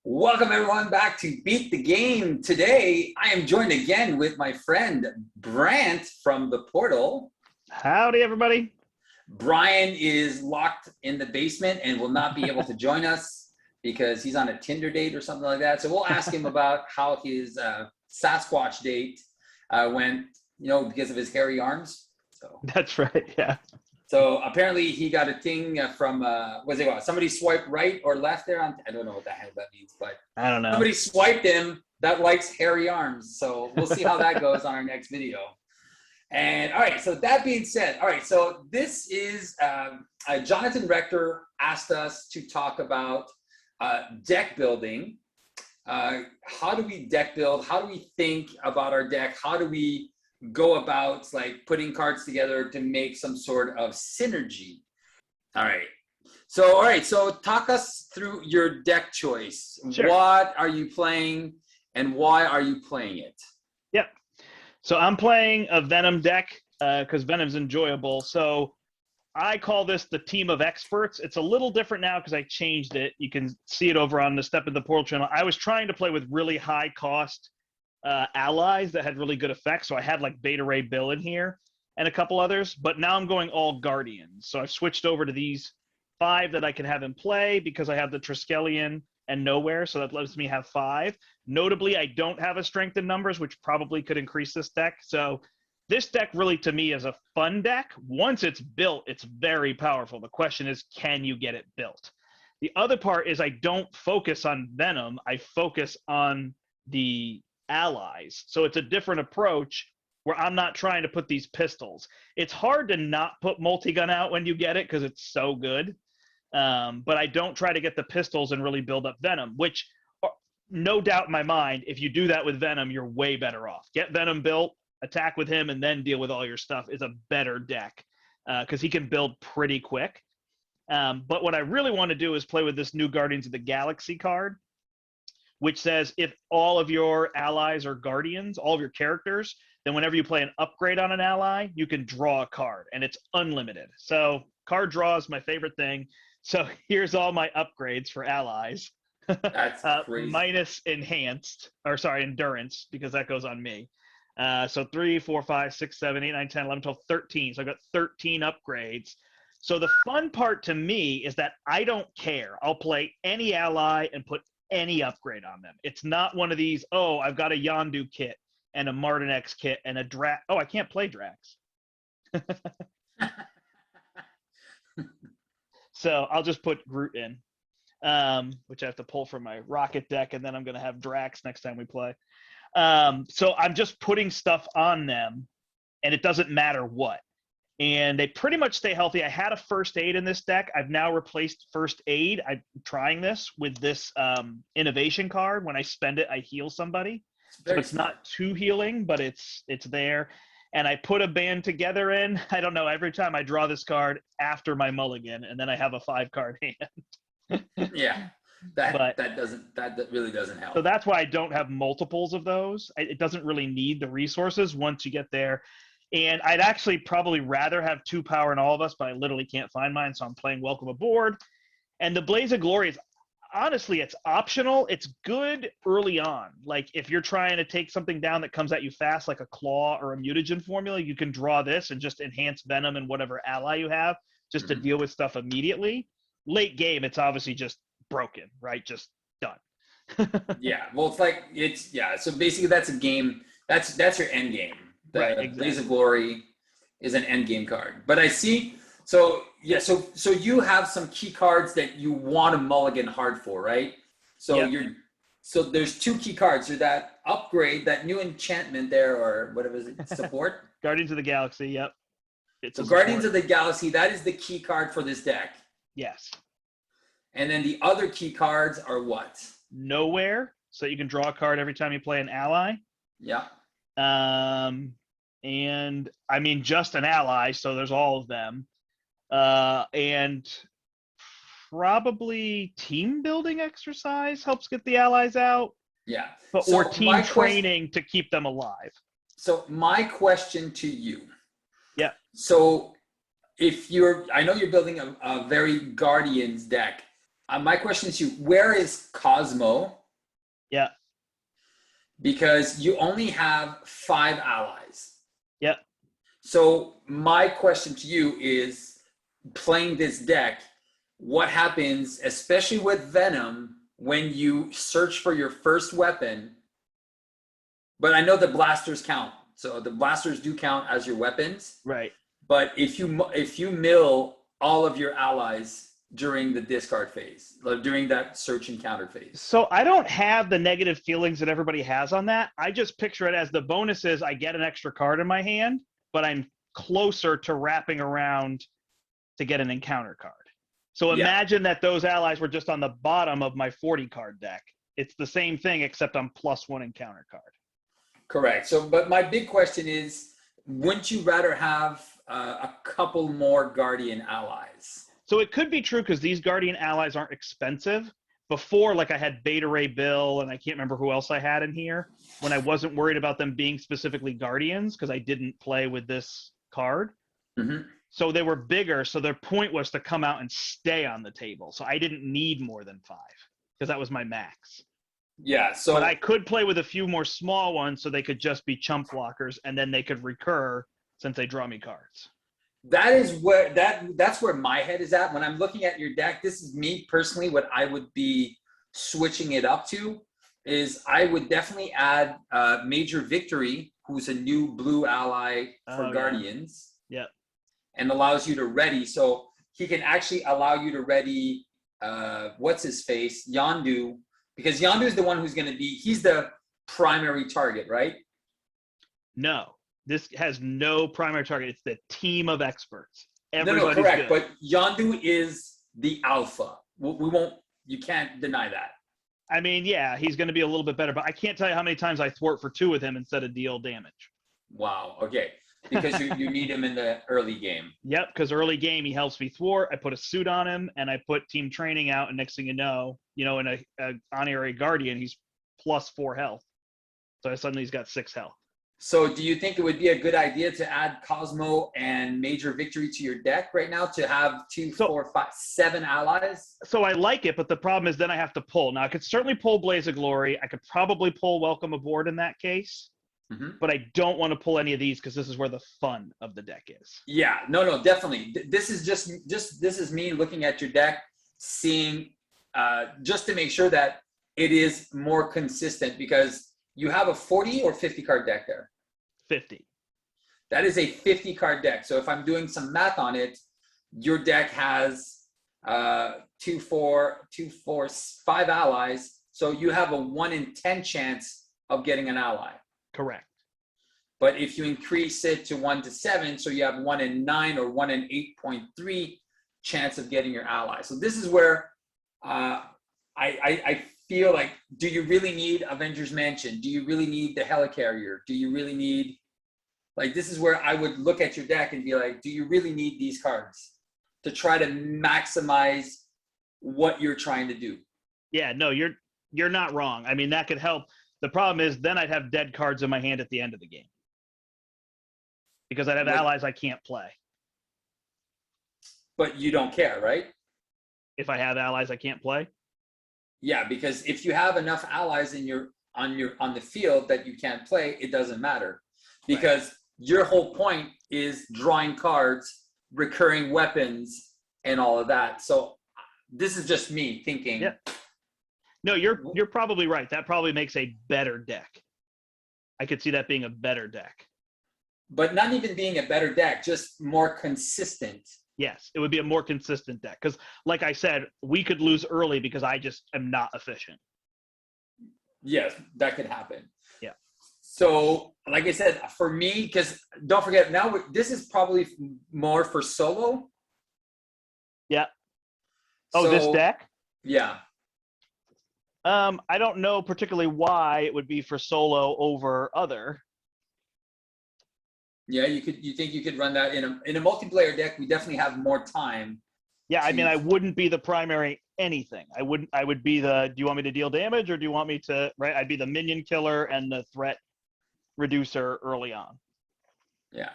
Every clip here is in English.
Welcome everyone back to Beat the Game. Today, I am joined again with my friend Brandt from the Portal. Howdy, everybody. Brian is locked in the basement and will not be able to join us because he's on a Tinder date or something like that. So we'll ask him about how his Sasquatch date went, because of his hairy arms. So That's right, yeah. So apparently he got a thing from, somebody swiped right or left there? I don't know what the hell that means, but I don't know. somebody swiped him that likes hairy arms. So we'll see how that goes on our next video. And all right, so that being said, all right, so this is, Jonathan Rector asked us to talk about deck building. How do we deck build? How do we think about our deck? How do we go about like putting cards together to make some sort of synergy? All right, so talk us through your deck choice. Sure. What are you playing and why are you playing it? Yep. So I'm playing a Venom deck because Venom's enjoyable. So I call this the team of experts. It's a little different now because I changed it. You can see it over on the Step in the Portal channel. I was trying to play with really high cost allies that had really good effects. So I had like Beta Ray Bill in here and a couple others, but now I'm going all Guardians. So I've switched over to these 5 that I can have in play because I have the Triskelion and Nowhere, so that lets me have 5. Notably, I don't have a strength in numbers, which probably could increase this deck. So this deck really, to me, is a fun deck. Once it's built, it's very powerful. The question is, can you get it built? The other part is I don't focus on Venom. I focus on the allies. So it's a different approach where I'm not trying to put these pistols. It's hard to not put multi-gun out when you get it because it's so good. But I don't try to get the pistols and really build up Venom, which no doubt in my mind, if you do that with Venom, you're way better off. Get Venom built, attack with him, and then deal with all your stuff is a better deck because he can build pretty quick. But what I really want to do is play with this new Guardians of the Galaxy card, which says if all of your allies are Guardians, all of your characters, then whenever you play an upgrade on an ally, you can draw a card, and it's unlimited. So card draw is my favorite thing. So here's all my upgrades for allies. That's crazy. Minus endurance, because that goes on me. So 3, 4, 5, 6, 7, 8, 9, 10, 11, 12, 13. So I've got 13 upgrades. So the fun part to me is that I don't care. I'll play any ally and put any upgrade on them. It's not one of these, oh, I've got a Yondu kit and a Martin X kit and a Drax. Oh, I can't play Drax. So I'll just put Groot in, which I have to pull from my Rocket deck, and then I'm going to have Drax next time we play. So I'm just putting stuff on them, and it doesn't matter what. And they pretty much stay healthy. I had a First Aid in this deck. I've now replaced First Aid. I'm trying this with this Innovation card. When I spend it, I heal somebody. So it's not too healing, but it's there. And I put a Band Together in. I don't know, every time I draw this card after my mulligan, and then I have a 5-card hand. Yeah, that really doesn't help. So that's why I don't have multiples of those. It doesn't really need the resources once you get there. And I'd actually probably rather have 2 power in all of us, but I literally can't find mine, so I'm playing Welcome Aboard. And the Blaze of Glory is, honestly, it's optional. It's good early on. Like, if you're trying to take something down that comes at you fast, like a Claw or a Mutagen formula, you can draw this and just enhance Venom and whatever ally you have just to deal with stuff immediately. Late game, it's obviously just broken, right? Just done. Yeah, well, so basically that's a game, that's your end game. Right, exactly. Blaze of Glory is an end game card. But I see, so you have some key cards that you want to mulligan hard for, right? So Yep. so there's 2 key cards. There's that upgrade, that new enchantment there, or whatever is it, support? Guardians of the Galaxy, yep. So Guardians of the Galaxy, that is the key card for this deck. Yes. And then the other key cards are what? Nowhere, so you can draw a card every time you play an ally. Yeah. And I mean, just an ally, so there's all of them. And probably team building exercise helps get the allies out. Yeah. Or team training to keep them alive. So my question to you. Yeah. So I know you're building a very Guardians deck. My question to you, where is Cosmo? Yeah. Because you only have 5 allies. Yep. So my question to you is, playing this deck, what happens, especially with Venom, when you search for your first weapon? But I know the blasters count. So the blasters do count as your weapons. Right. But if you mill all of your allies during the discard phase, like during that search encounter phase. So I don't have the negative feelings that everybody has on that. I just picture it as the bonus is I get an extra card in my hand, but I'm closer to wrapping around to get an encounter card. So imagine that those allies were just on the bottom of my 40 card deck. It's the same thing, except I'm +1 encounter card. Correct. So, but my big question is, wouldn't you rather have a couple more Guardian allies? So it could be true because these Guardian allies aren't expensive. Before, like I had Beta Ray Bill, and I can't remember who else I had in here, when I wasn't worried about them being specifically Guardians because I didn't play with this card. Mm-hmm. So they were bigger, so their point was to come out and stay on the table. So I didn't need more than 5 because that was my max. Yeah, so but I could play with a few more small ones so they could just be chump blockers, and then they could recur since they draw me cards. that is where that's where my head is at when I'm looking at your deck. This is me personally. What I would be switching it up to is I would definitely add Major Victory, who's a new blue ally for Guardians. Yeah. And allows you to ready. So he can actually allow you to ready what's his face, Yondu, because Yondu is the one who's going to be, he's the primary target, right? No, this has no primary target. It's the team of experts. No, correct. Good. But Yondu is the alpha. We won't, you can't deny that. I mean, yeah, he's going to be a little bit better, but I can't tell you how many times I thwart for 2 with him instead of deal damage. Wow. Okay. Because you need him in the early game. Yep, because early game he helps me thwart. I put a suit on him, and I put team training out, and next thing you know, in a honorary guardian, he's +4 health. So suddenly he's got 6 health. So do you think it would be a good idea to add Cosmo and Major Victory to your deck right now to have 2, 4, 5, 7 allies? So I like it, but the problem is then I have to pull. Now I could certainly pull Blaze of Glory. I could probably pull Welcome Aboard in that case. Mm-hmm. But I don't want to pull any of these because this is where the fun of the deck is. Yeah, no, definitely. This is just this is me looking at your deck, seeing just to make sure that it is more consistent, because you have a 40 or 50 card deck there. 50. That is a 50 card deck. So if I'm doing some math on it, your deck has 2, 4, 5 allies. So you have a 1 in 10 chance of getting an ally. Correct. But if you increase it to 1 to 7, so you have 1 in 9 or 1 in 8.3 chance of getting your ally. So this is where I feel like, do you really need Avengers Mansion? Do you really need the Helicarrier? Do you really need, like, this is where I would look at your deck and be like, do you really need these cards to try to maximize what you're trying to do? Yeah, no, you're not wrong. I mean, that could help. The problem is then I'd have dead cards in my hand at the end of the game because I'd have allies I can't play. But you don't care, right? If I have allies I can't play? Yeah, because if you have enough allies on the field that you can't play, it doesn't matter. Because your whole point is drawing cards, recurring weapons, and all of that. So this is just me thinking. Yeah. No, you're probably right. That probably makes a better deck. I could see that being a better deck. But not even being a better deck, just more consistent. Yes, it would be a more consistent deck. Because, like I said, we could lose early because I just am not efficient. Yes, that could happen. Yeah. So, like I said, for me, because don't forget, now this is probably more for solo. Yeah. Oh, so, this deck? Yeah. I don't know particularly why it would be for solo over other. Yeah, you think you could run that in a multiplayer deck? We definitely have more time. Yeah, I mean, I wouldn't be the primary anything. I would be the, do you want me to deal damage or do you want me to, right? I'd be the minion killer and the threat reducer early on. Yeah.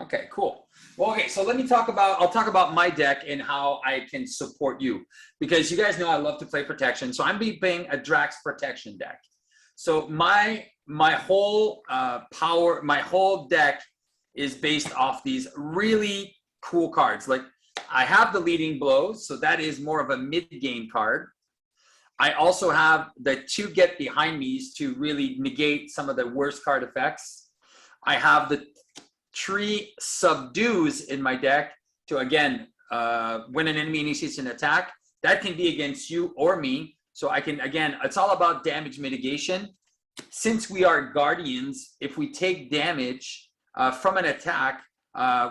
Okay, cool. Well, okay, so I'll talk about my deck and how I can support you. Because you guys know I love to play protection. So I'm playing a Drax protection deck. So my whole my whole deck is based off these really cool cards. Like I have the leading blows, so that is more of a mid-game card. I also have the two get behind me's to really negate some of the worst card effects. I have the tree subdues in my deck to, again, when an enemy initiates an attack, that can be against you or me. So I can, again, it's all about damage mitigation. Since we are guardians, if we take damage from an attack,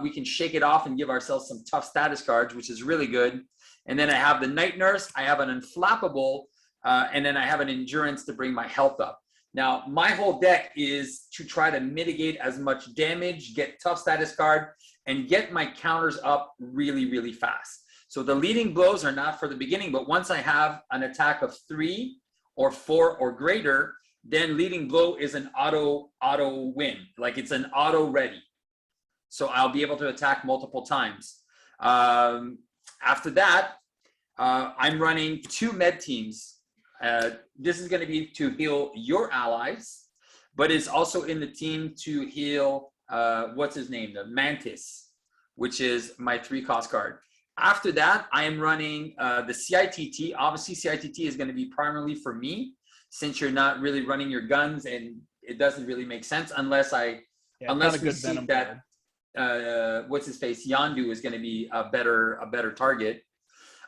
we can shake it off and give ourselves some tough status cards, which is really good. And then I have the Night Nurse, I have an Unflappable, and then I have an Endurance to bring my health up. Now, my whole deck is to try to mitigate as much damage, get tough status card, and get my counters up really, really fast. So the leading blows are not for the beginning, but once I have an attack of 3 or 4 or greater, then leading blow is an auto win. Like it's an auto ready. So I'll be able to attack multiple times. After that, I'm running 2 med teams. This is going to be to heal your allies, but it's also in the team to heal, what's his name? The Mantis, which is my 3-cost card. After that, I am running the CITT. Obviously, CITT is going to be primarily for me, since you're not really running your guns, and it doesn't really make sense unless we see that what's his face Yandu is going to be a better target.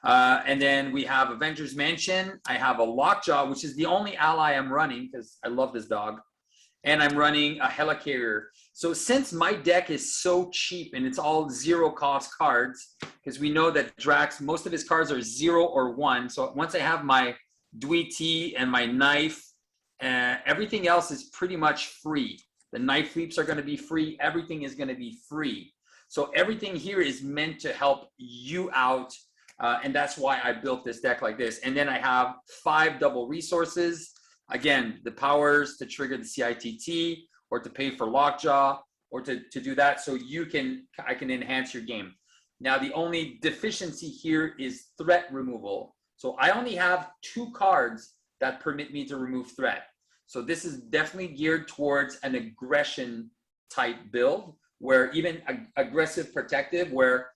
And then we have Avengers Mansion. I have a Lockjaw, which is the only ally I'm running because I love this dog. And I'm running a Helicarrier. So since my deck is so cheap and it's all 0-cost cards, because we know that Drax, most of his cards are 0 or 1. So once I have my Dwee and my knife, everything else is pretty much free. The knife leaps are going to be free. Everything is going to be free. So everything here is meant to help you out. And that's why I built this deck like this. And then I have 5 double resources. Again, the powers to trigger the CITT or to pay for Lockjaw or to do that so I can enhance your game. Now, the only deficiency here is threat removal. So I only have 2 cards that permit me to remove threat. So this is definitely geared towards an aggression type build, where even aggressive protective, where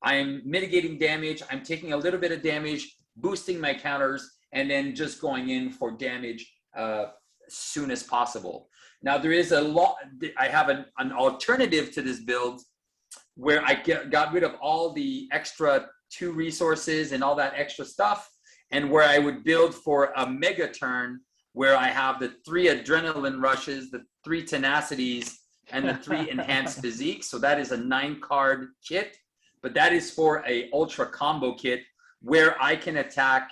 I'm mitigating damage, I'm taking a little bit of damage, boosting my counters, and then just going in for damage as soon as possible. Now there is I have an alternative to this build where I got rid of all the extra 2 resources and all that extra stuff, and where I would build for a mega turn where I have the 3 adrenaline rushes, the 3 tenacities, and the 3 enhanced physique. So that is a 9-card kit, but that is for a ultra combo kit where I can attack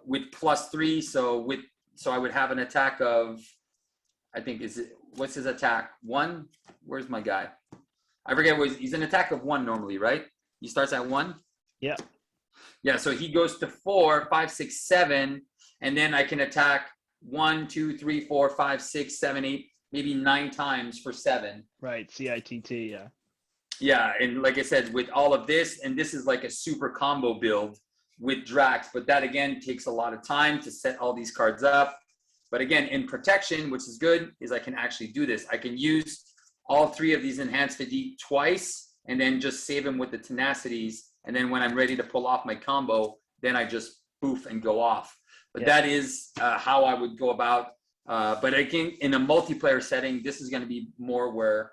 with +3. So I would have an attack of, I think, what's his attack? 1? Where's my guy? I forget he's an attack of 1 normally, right? He starts at 1? Yeah. Yeah, so he goes to 4, 5, 6, 7, and then I can attack 1, 2, 3, 4, 5, 6, 7, 8, maybe 9 times for 7. Right, CITT, yeah. Yeah, and like I said, with all of this, and this is like a super combo build with Drax, but that again takes a lot of time to set all these cards up. But again, in protection, which is good, is I can actually do this. I can use all 3 of these enhanced fatigue twice and then just save them with the tenacities. And then when I'm ready to pull off my combo, then I just poof and go off. But that is how I would go about. But again, in a multiplayer setting, this is going to be more where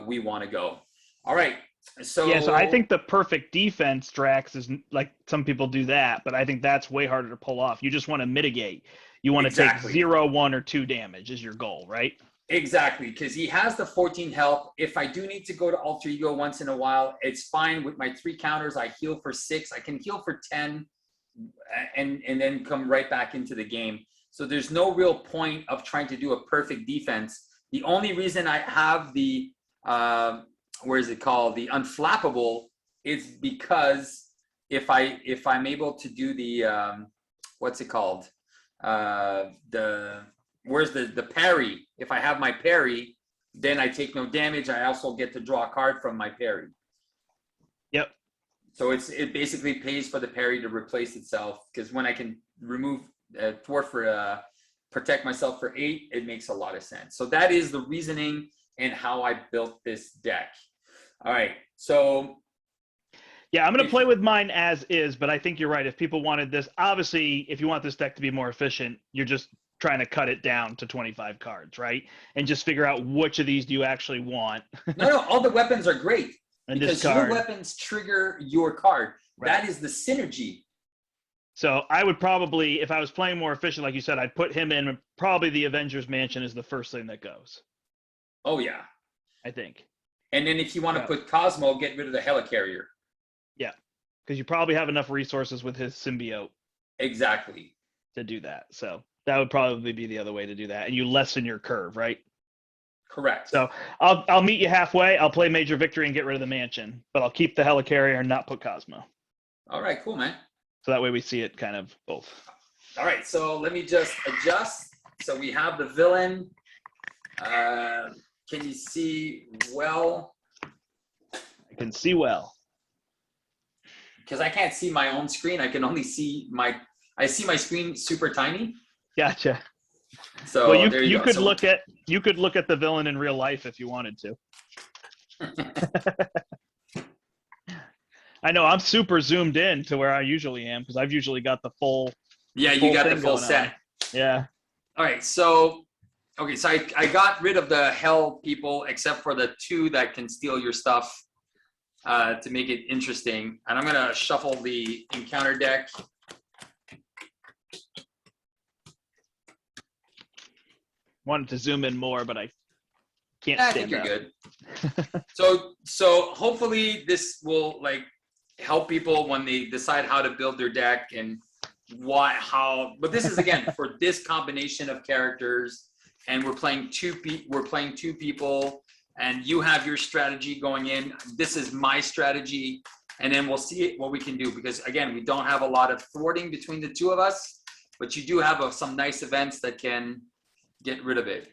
we want to go. All right. So I think the perfect defense, Drax, is like some people do that, but I think that's way harder to pull off. You just want to mitigate. You want to take 0, 1, or 2 damage is your goal, right? Exactly, because he has the 14 health. If I do need to go to Alter Ego once in a while, it's fine. With my 3 counters, I heal for 6. I can heal for 10 and then come right back into the game. So there's no real point of trying to do a perfect defense. The only reason I have the, the Unflappable is because if I'm able to do the, what's it called? The parry. If I have my parry, then I take no damage. I also get to draw a card from my parry. Yep. So it basically pays for the parry to replace itself, because when I can remove thwart for protect myself for 8, it makes a lot of sense. So that is the reasoning and how I built this deck. All right, so yeah, I'm going to play with mine as is, but I think you're right. If people wanted this, obviously, if you want this deck to be more efficient, you're just trying to cut it down to 25 cards, right? And just figure out which of these do you actually want. no, all the weapons are great. And because your weapons trigger your card. Right. That is the synergy. So I would probably, if I was playing more efficient, like you said, I'd put him in. Probably the Avengers Mansion is the first thing that goes. Oh, yeah. I think. And then if you want to put Cosmo, get rid of the helicarrier. Yeah. Because you probably have enough resources with his symbiote. Exactly. To do that. So that would probably be the other way to do that. And you lessen your curve, right? Correct. So I'll meet you halfway. I'll play Major Victory and get rid of the Mansion, but I'll keep the helicarrier and not put Cosmo. All right, cool, man. So that way we see it kind of both. All right, so let me just adjust. So we have the villain. Can you see well? I can see well. Because I can't see my own screen. I can only see I see my screen super tiny. Gotcha. So well, there you go. You could look at the villain in real life if you wanted to. I know I'm super zoomed in to where I usually am because I've usually got the full. Yeah, you got the full set. On. Yeah. All right, so okay, so I got rid of the hell people except for the 2 that can steal your stuff to make it interesting, and I'm gonna shuffle the encounter deck. Wanted to zoom in more, but I can't. I think you're good. So hopefully this will like help people when they decide how to build their deck and how. But this is again for this combination of characters, and we're playing two people, and you have your strategy going in. This is my strategy, and then we'll see what we can do, because again, we don't have a lot of thwarting between the 2 of us, but you do have some nice events that can get rid of it.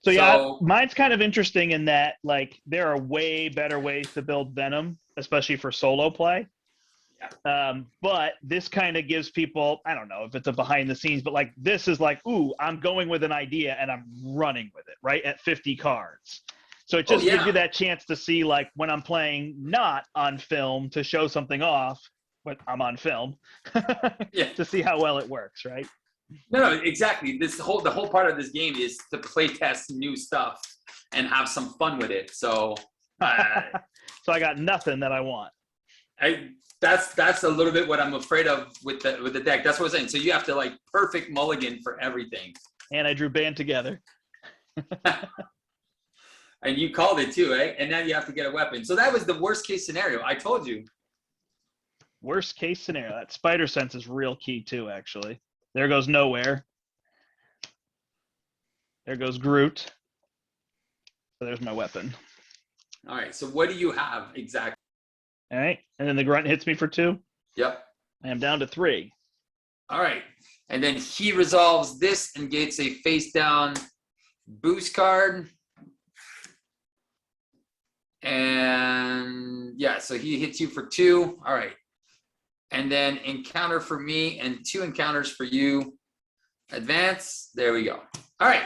So yeah, mine's kind of interesting in that like there are way better ways to build Venom, especially for solo play. Yeah. But this kind of gives people, I don't know if it's a behind the scenes, but like this is like, ooh, I'm going with an idea and I'm running with it, right? At 50 cards. So it just gives you that chance to see like when I'm playing not on film to show something off, but I'm on film to see how well it works, right? No, exactly. The whole part of this game is to play test new stuff and have some fun with it. So, so I got nothing that I want. That's a little bit what I'm afraid of with the deck. That's what I'm saying. So you have to like perfect mulligan for everything. And I drew band together. And you called it too, eh? And now you have to get a weapon. So that was the worst case scenario. I told you. Worst case scenario. That spider sense is real key too, actually. There goes nowhere. There goes Groot. So there's my weapon. All right. So what do you have exactly? All right. And then the grunt hits me for 2. Yep. I am down to 3. All right. And then he resolves this and gets a face down boost card. And yeah, so he hits you for 2. All right. And then encounter for me and 2 encounters for you. Advance. There we go. All right.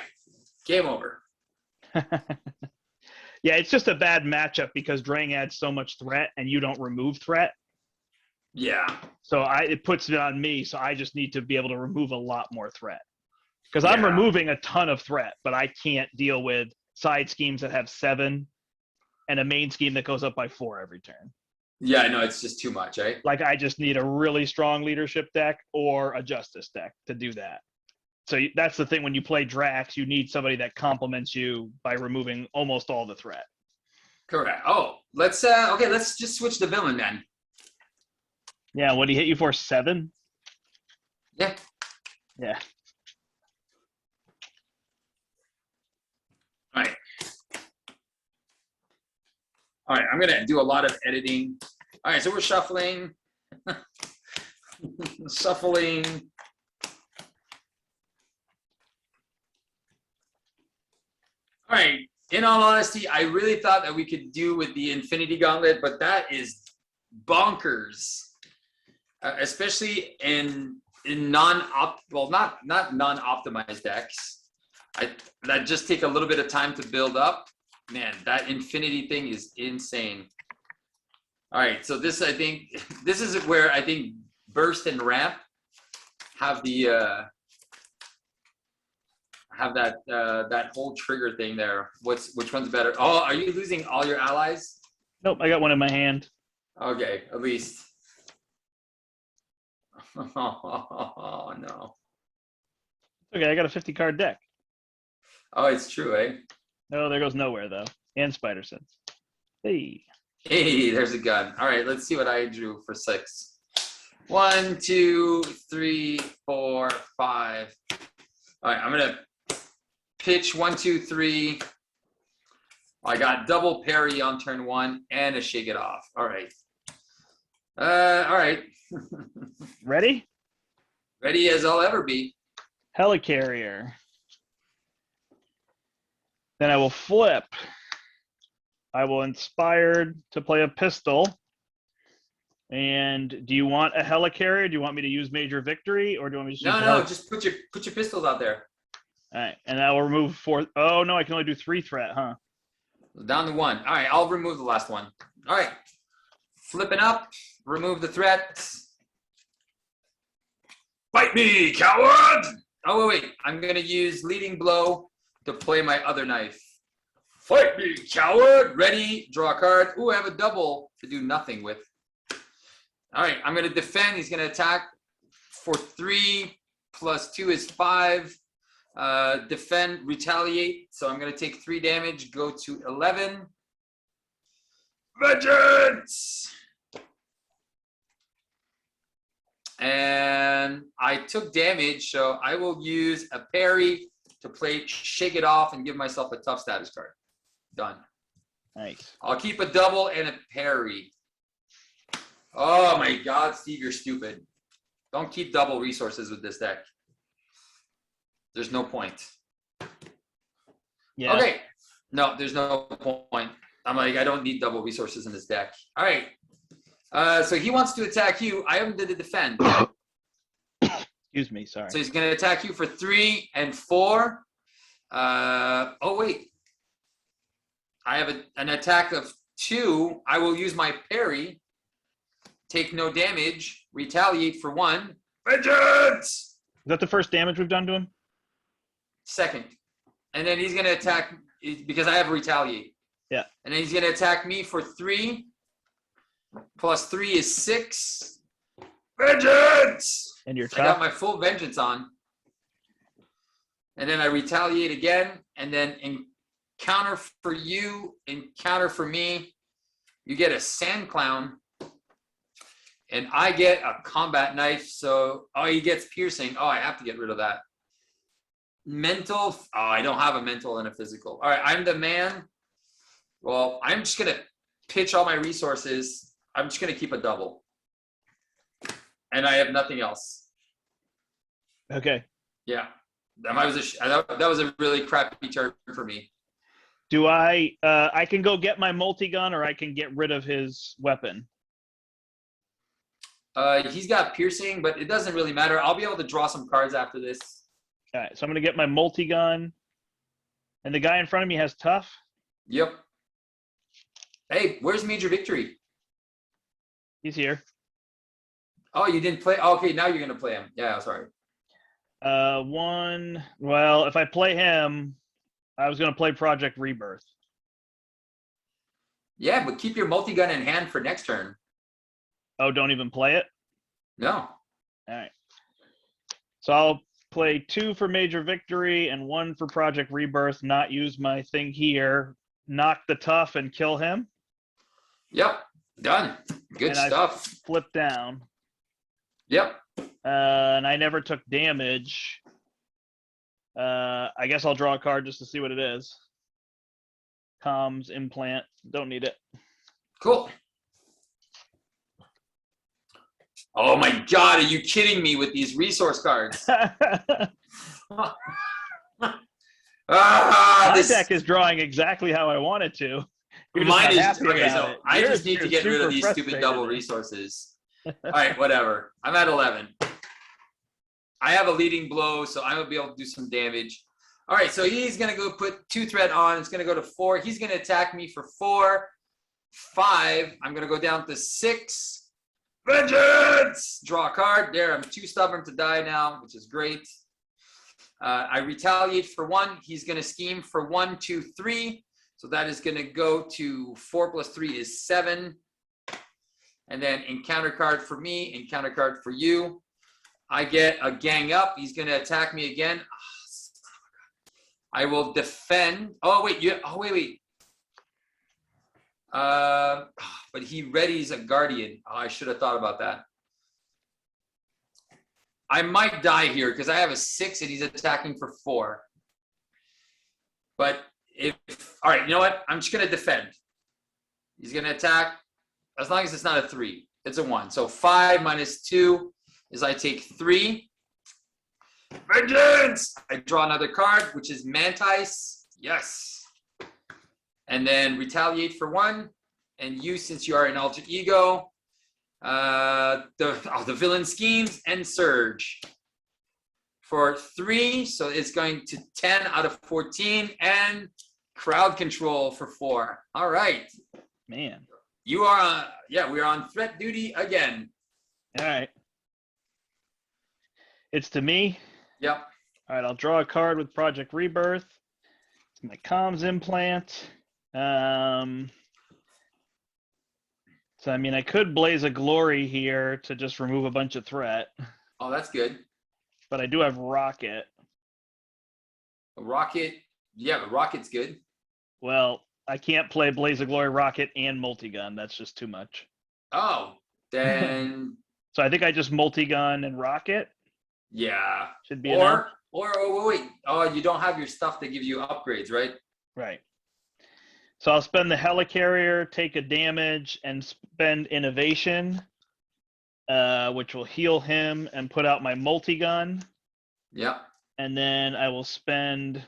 Game over. Yeah, it's just a bad matchup because Drang adds so much threat and you don't remove threat. Yeah. So it puts it on me, so I just need to be able to remove a lot more threat. Because I'm removing a ton of threat, but I can't deal with side schemes that have 7 and a main scheme that goes up by 4 every turn. Yeah, no, it's just too much, right? Like I just need a really strong leadership deck or a justice deck to do that. So that's the thing when you play Drax, you need somebody that complements you by removing almost all the threat. Correct. Oh, let's just switch the villain then. Yeah, what did he hit you for? 7? Yeah. Yeah. All right. All right, I'm gonna do a lot of editing. All right, so we're shuffling. Shuffling. All right, in all honesty, I really thought that we could do with the Infinity Gauntlet, but that is bonkers, especially in not non-optimized decks. That just take a little bit of time to build up. Man, that Infinity thing is insane. All right, so this I think this is where I think Burst and Ramp have the that whole trigger thing there. Which one's better? Oh, are you losing all your allies? Nope, I got one in my hand. Okay, at least. Oh no. Okay, I got a 50-card deck. Oh, it's true, eh? No, there goes nowhere though. And Spider Sense. Hey. Hey, there's a gun. All right, let's see what I drew for 6. 1, 2, 3, 4, 5. All right, I'm gonna pitch 1, 2, 3. I got double parry on turn 1 and a shake it off. All right. All right. Ready? Ready as I'll ever be. Helicarrier. Then I will flip. I will Inspired to play a pistol. And do you want a Helicarrier? Do you want me to use Major Victory, or do you want me to use No, just put your pistols out there. All right, and I will remove 4. Oh no, I can only do 3 threat, huh? Down to 1. All right, I'll remove the last one. All right, flipping up. Remove the threat. Fight me, coward! Oh wait, I'm gonna use Leading Blow to play my other knife. Fight me, coward! Ready, draw a card. Ooh, I have a double to do nothing with. All right, I'm gonna defend. He's gonna attack for 3 plus 2 is 5. Defend, retaliate. So I'm gonna take 3 damage, go to 11. Vengeance! And I took damage, so I will use a parry to play Shake It Off and give myself a tough status card. Done. Nice. I'll keep a double and a parry. Oh my God, Steve, you're stupid. Don't keep double resources with this deck. There's no point. Yeah. Okay. No, there's no point. I'm like, I don't need double resources in this deck. All right. So he wants to attack you. I haven't did the defend. Excuse me, sorry. So he's going to attack you for 3 and 4. Oh, wait. I have an attack of 2. I will use my parry. Take no damage. Retaliate for 1. Vengeance! Is that the first damage we've done to him? Second. And then he's going to attack, because I have retaliate. Yeah. And then he's going to attack me for 3. Plus 3 is 6. Vengeance! And you're I tough. got my full vengeance on. And then I retaliate again. And then in counter for you, in counter for me, you get a Sand Clown. And I get a combat knife. So, oh, he gets piercing. Oh, I have to get rid of that. Mental. Oh, I don't have a mental and a physical. All right, I'm the man. Well, I'm just going to pitch all my resources. I'm just going to keep a double. And I have nothing else. Okay. Yeah. That was a really crappy turn for me. Do I can go get my multi-gun, or I can get rid of his weapon? He's got piercing, but it doesn't really matter. I'll be able to draw some cards after this. All right, so I'm going to get my multi-gun. And the guy in front of me has tough? Yep. Hey, where's Major Victory? He's here. Oh, you didn't play? Oh, okay, now you're going to play him. Yeah, sorry. Well, if I play him, I was going to play Project Rebirth. Yeah, but keep your multi-gun in hand for next turn. Oh, don't even play it? No. All right. So I'll play 2 for Major Victory and 1 for Project Rebirth, not use my thing here, knock the tough and kill him. Yep. Done. Good and stuff. I flip down. Yep. And I never took damage. I guess I'll draw a card just to see what it is. Comms, implant. Don't need it. Cool. Oh my God, are you kidding me with these resource cards? All My This deck is drawing exactly how I want it to. You're just mine not is happy okay. about So it. I Yours, just need to you're get rid of super these stupid frustrated double with. resources. All right, whatever. I'm at 11. I have a leading blow, so I will be able to do some damage. All right, so he's gonna go put 2 threat on. It's gonna go to 4. He's gonna attack me for 4, 5. I'm gonna go down to 6. Vengeance! Draw a card. There, I'm too stubborn to die now, which is great. I retaliate for 1. He's gonna scheme for 1, 2, 3. So that is gonna go to 4 plus 3 is 7. And then encounter card for me, encounter card for you. I get a gang up. He's going to attack me again. I will defend. Oh, wait. Wait. But he readies a guardian. Oh, I should have thought about that. I might die here because I have a 6 and he's attacking for 4. But all right, you know what? I'm just going to defend. He's going to attack as long as it's not a 3. It's a 1. So 5 minus 2 is I take 3. Vengeance! I draw another card, which is Mantis. Yes. And then retaliate for 1. And you, since you are an alter ego, the villain schemes and surge for 3. So it's going to 10 out of 14 and crowd control for 4. All right. Man. You are on, we are on threat duty again. All right. It's to me. Yep. All right, I'll draw a card with Project Rebirth. It's my comms implant. So, I mean, I could Blaze of Glory here to just remove a bunch of threat. Oh, that's good. But I do have Rocket. A rocket. Yeah, but Rocket's good. Well, I can't play Blaze of Glory, Rocket, and Multigun. That's just too much. Oh, then. So I think I just Multigun and Rocket. Yeah. Should be enough. Or wait. Oh, you don't have your stuff that give you upgrades, right? Right. So I'll spend the Helicarrier, take a damage, and spend Innovation, which will heal him and put out my Multigun. Yep. And then I will spend,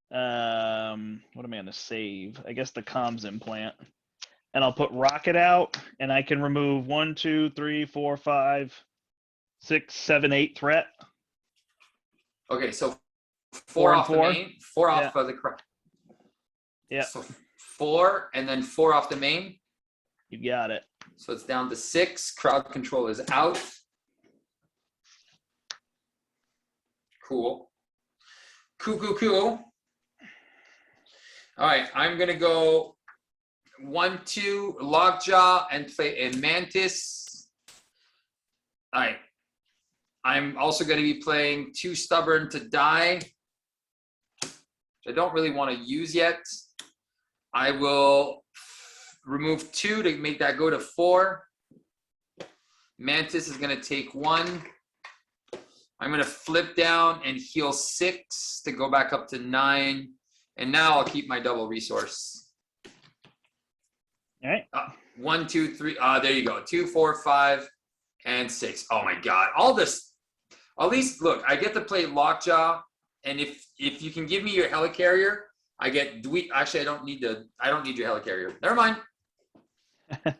what am I going to save? I guess the comms implant. And I'll put Rocket out, and I can remove 1, 2, 3, 4, 5, 6, 7, 8 threat. Okay, so 4 off the main, 4 off of the crowd. Yeah. So 4 and then 4 off the main. You got it. So it's down to 6. Crowd control is out. Cool. Cool. All right, I'm gonna go 1, 2 Lockjaw and play a Mantis. All right. I'm also going to be playing 2 Stubborn to Die, which I don't really want to use yet. I will remove 2 to make that go to 4. Mantis is going to take 1. I'm going to flip down and heal 6 to go back up to 9. And now I'll keep my double resource. All right. 1, 2, 3. There you go. 2, 4, 5, and 6. Oh my God. All this. At least, look, I get to play Lockjaw, and if you can give me your Helicarrier, I get. Actually, I don't need your Helicarrier. Never mind. All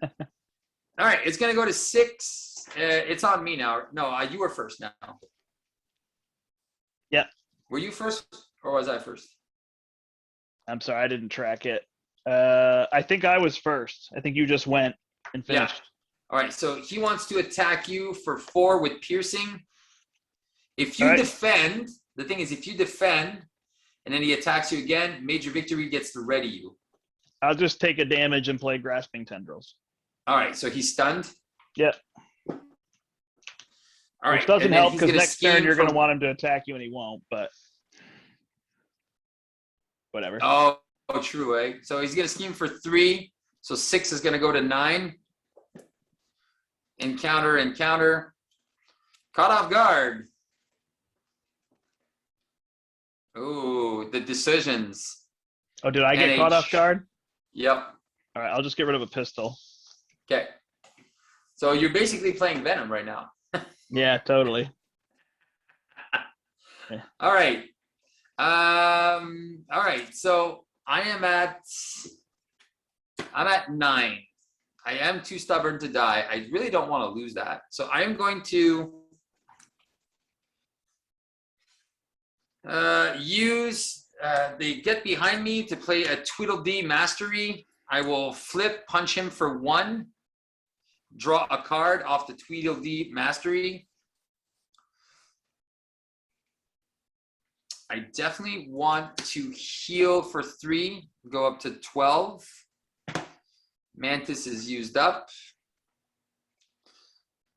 right, it's gonna go to 6. It's on me now. No, you were first now. Yep. Were you first, or was I first? I'm sorry, I didn't track it. I think I was first. I think you just went and finished. Yeah. All right, so he wants to attack you for 4 with piercing. If you defend, the thing is, if you defend and then he attacks you again, Major Victory gets to ready you. I'll just take a damage and play Grasping Tendrils. All right, so he's stunned. Yep. All right. Which doesn't help because next turn you're going to want him to attack you and he won't, but whatever. Oh, true, eh? So he's going to scheme for 3. So 6 is going to go to 9. Encounter. Caught off guard. Ooh, the decisions. Oh, did I get caught off guard? Yep. All right, I'll just get rid of a pistol. Okay. So you're basically playing Venom right now. Yeah, totally. Yeah. All right. All right. So I'm at 9. I am too stubborn to die. I really don't want to lose that. So I am going to use the Get Behind Me to play a Tweedledee Mastery. I will flip, punch him for 1, draw a card off the Tweedledee Mastery. I definitely want to heal for 3, go up to 12. Mantis is used up.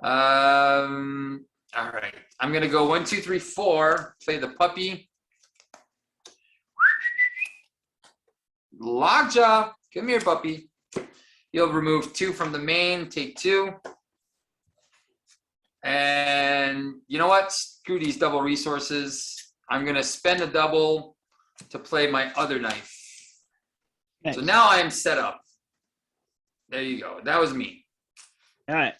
All right. I'm going to go 1, 2, 3, 4, play the puppy. Lockjaw, come here, puppy. You'll remove 2 from the main, take 2. And you know what? Screw these double resources. I'm going to spend a double to play my other knife. Nice. So now I am set up. There you go. That was me. All right.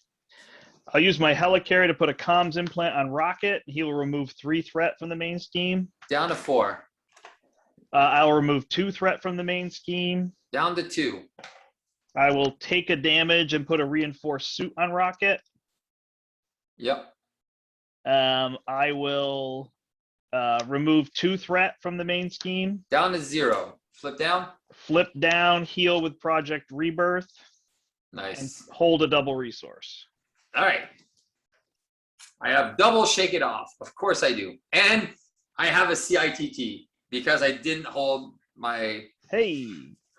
I'll use my helicarrier to put a comms implant on Rocket. He will remove 3 threat from the main scheme. Down to 4. I'll remove 2 threat from the main scheme. Down to 2. I will take a damage and put a reinforced suit on Rocket. Yep. I will remove 2 threat from the main scheme. Down to 0. Flip down. Flip down, heal with Project Rebirth. Nice. And hold a double resource. All right. I have double Shake It Off. Of course I do. And I have a CITT because I didn't hold my... Hey,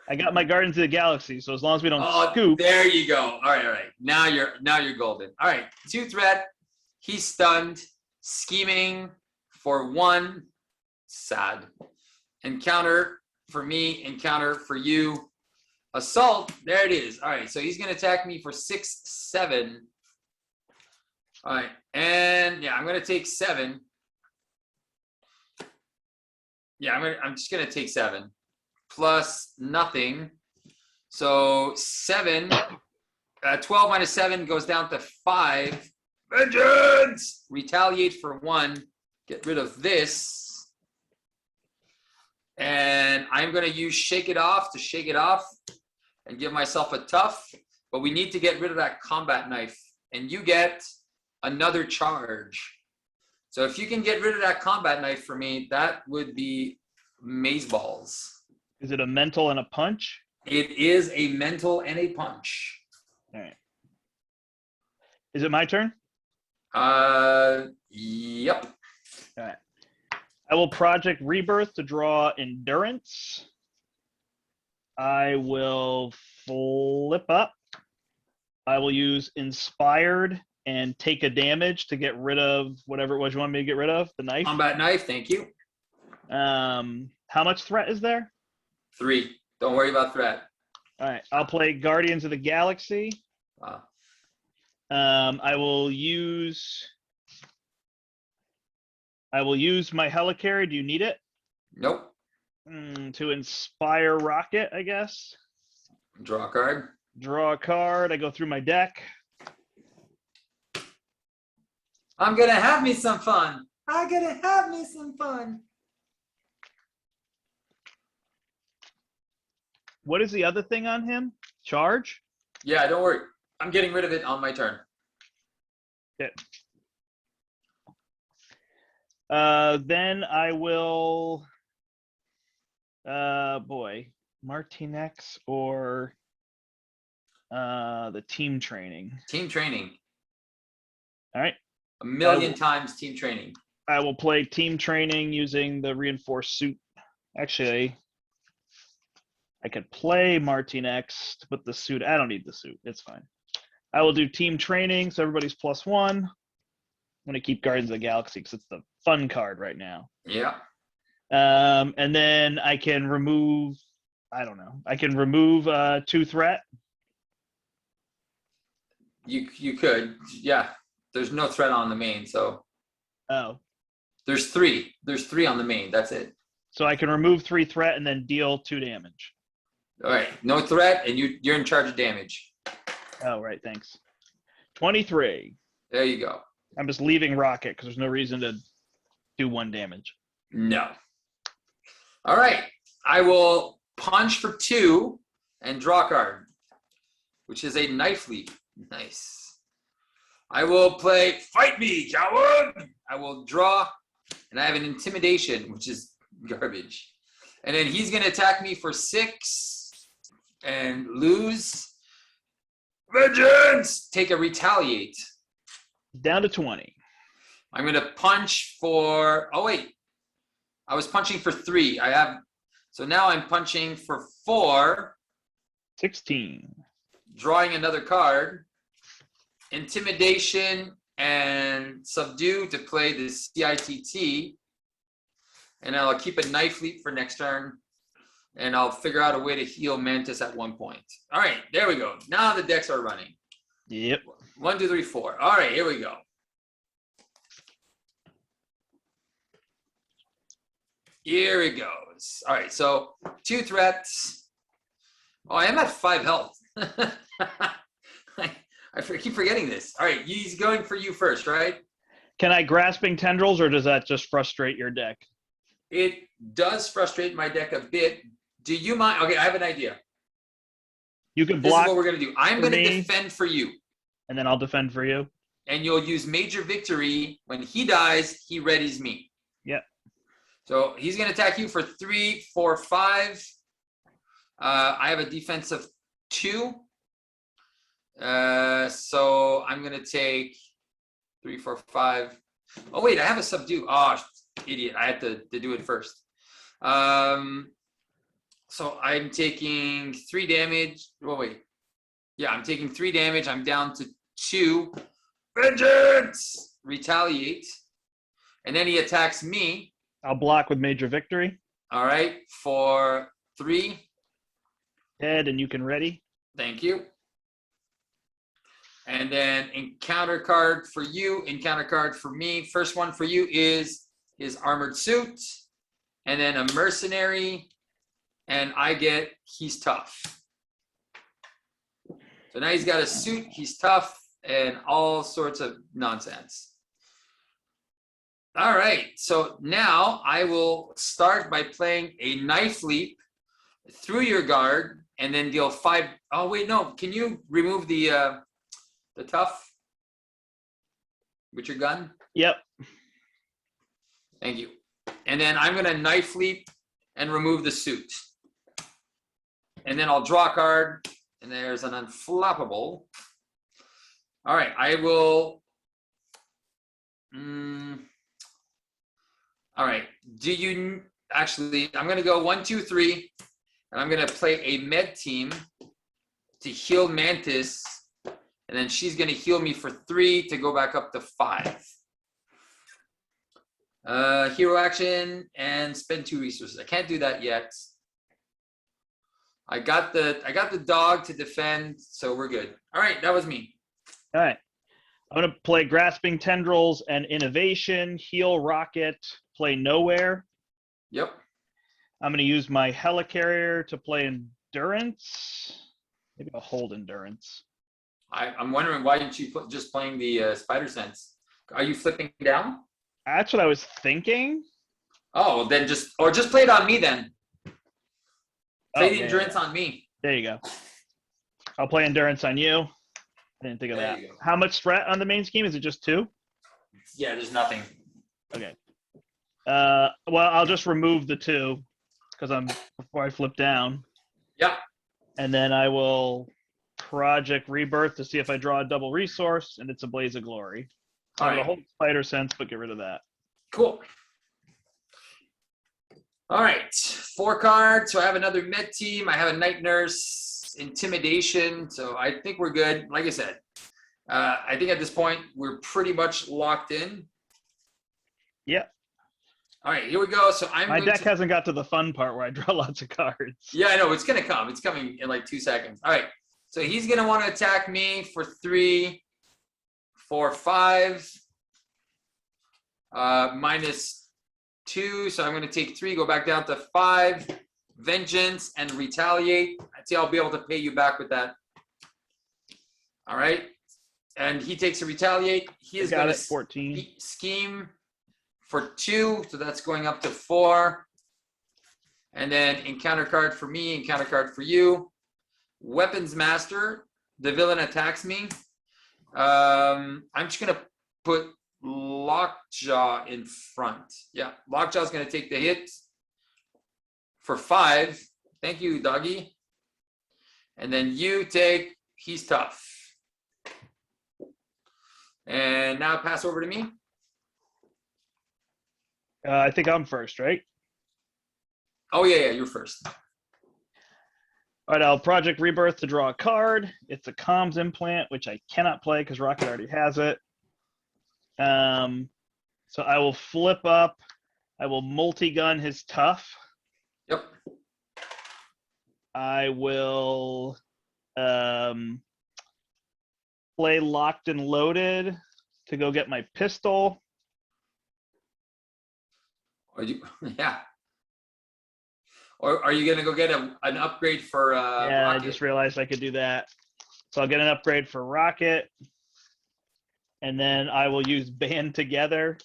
I got my Guardians of the Galaxy, so as long as we don't scoop... There you go. All right, all right. Now you're golden. All right, 2 threat. He's stunned. Scheming for 1. Sad. Encounter for me. Encounter for you. Assault. There it is. All right, so he's going to attack me for 6, 7. All right, and yeah, I'm going to take 7. Yeah, I'm just going to take 7 plus nothing. So 7, 12 minus 7 goes down to 5. Vengeance! Retaliate for 1. Get rid of this. And I'm going to use Shake It Off to shake it off and give myself a tough. But we need to get rid of that combat knife. And you get another charge. So if you can get rid of that combat knife for me, that would be amazeballs. Is it a mental and a punch? It is a mental and a punch. All right. Is it my turn? Yep. All right. I will Project Rebirth to draw Endurance. I will flip up. I will use Inspired and take a damage to get rid of whatever it was you want me to get rid of, the knife. Combat knife, thank you. How much threat is there? 3. Don't worry about threat. All right, I'll play Guardians of the Galaxy. Wow. I will use my helicarrier. Do you need it? Nope. To inspire Rocket, I guess. Draw a card. Draw a card. I go through my deck. I'm gonna have me some fun. I'm gonna have me some fun. What is the other thing on him? Charge? Yeah, don't worry. I'm getting rid of it on my turn. Okay. Then I will, Martinex or the team training. Team training. All right. A million times team training. I will play team training using the reinforced suit. Actually, I could play Martinex to put the suit. I don't need the suit. It's fine. I will do team training, so everybody's +1. I'm going to keep Guardians of the Galaxy because it's the fun card right now. Yeah. And then I can remove, I don't know. I can remove 2 threat. You could. Yeah. There's no threat on the main, so. Oh. There's 3. There's 3 on the main. That's it. So I can remove 3 threat and then deal 2 damage. All right. No threat, and you're in charge of damage. Oh, right. Thanks. 23. There you go. I'm just leaving Rocket because there's no reason to do 1 damage. No. All right. I will punch for 2 and draw a card, which is a knife leap. Nice. I will play Fight Me, coward. I will draw, and I have an intimidation, which is garbage. And then he's going to attack me for 6 and lose. Vengeance! Take a retaliate. Down to 20. I'm going to punch for, oh wait. I was punching for 3. So now I'm punching for 4. 16. Drawing another card. Intimidation and subdue to play the CITT. And I'll keep a knife leap for next turn. And I'll figure out a way to heal Mantis at one point. All right, there we go. Now the decks are running. Yep. 1, 2, 3, 4. All right, here we go. Here it goes. All right, so 2 threats. Oh, I am at 5 health. I keep forgetting this. All right, he's going for you first, right? Can I Grasping Tendrils, or does that just frustrate your deck? It does frustrate my deck a bit. Do you mind? Okay, I have an idea. You can This block. is what we're going to do. I'm going to me. defend for you. And then I'll defend for you. And you'll use Major Victory. When he dies, he readies me. Yep. So he's going to attack you for 3, 4, 5. I have a defense of 2. So I'm going to take 3, 4, 5. Oh, wait, I have a subdue. Oh, idiot. I had to do it first. So I'm taking 3 damage. Oh, wait. Yeah, I'm taking 3 damage. I'm down to 2. Vengeance! Retaliate. And then he attacks me. I'll block with Major Victory. All right, for 3. Dead, and you can ready. Thank you. And then encounter card for you, encounter card for me. First one for you is his armored suit, and then a mercenary, and I get he's tough. So now he's got a suit, he's tough, and all sorts of nonsense. All right, so now I will start by playing a knife leap through your guard, and then deal 5. Oh wait, no, can you remove the tough with your gun? Yep. Thank you. And then I'm going to knife leap and remove the suit. And then I'll draw a card, and there's an unflappable. All right, I will. All right, do you actually? I'm going to go 1, 2, 3, and I'm going to play a med team to heal Mantis. And then she's going to heal me for 3 to go back up to 5. Hero action and spend 2 resources. I can't do that yet. I got the dog to defend, so we're good. All right, that was me. All right. I'm going to play Grasping Tendrils and Innovation, heal Rocket, play Nowhere. Yep. I'm going to use my Helicarrier to play Endurance. Maybe I'll hold Endurance. I'm wondering why didn't you just playing the Spider Sense? Are you flipping down? That's what I was thinking. Oh, then just play it on me then. Play the yeah, Endurance on me. There you go. I'll play Endurance on you. I didn't think of There that. you go. How much threat on the main scheme? Is it just 2? Yeah, there's nothing. Okay. Well, I'll just remove the 2 before I flip down. Yeah. And then I will Project Rebirth to see if I draw a double resource, and it's a Blaze of Glory. All I'm right. gonna hold Spider Sense, but get rid of that. Cool. All right, 4 cards. So I have another med team. I have a night nurse, intimidation. So I think we're good. Like I said, I think at this point we're pretty much locked in. Yep. All right, here we go. So My deck hasn't got to the fun part where I draw lots of cards. Yeah, I know it's gonna come. It's coming in like 2 seconds. All right. So he's gonna want to attack me for 3, 4, 5. -2. So I'm gonna take 3, go back down to 5. Vengeance and retaliate. I see I'll be able to pay you back with that. All right. And he takes a retaliate. He is going to 14. scheme for 2. So that's going up to 4. And then encounter card for me, encounter card for you. Weapons Master, the villain attacks me. I'm just going to put Lockjaw in front. Yeah, Lockjaw's going to take the hit for 5. Thank you, doggy. And then you take, he's tough. And now pass over to me. I think I'm first, right? Oh, yeah, you're first. All right, I'll Project Rebirth to draw a card. It's a comms implant, which I cannot play because Rocket already has it. So I will flip up. I will multi-gun his tough. Yep. I will play Locked and Loaded to go get my pistol. Yeah. Or are you going to go get an upgrade for yeah, Rocket? I just realized I could do that. So I'll get an upgrade for Rocket. And then I will use Band Together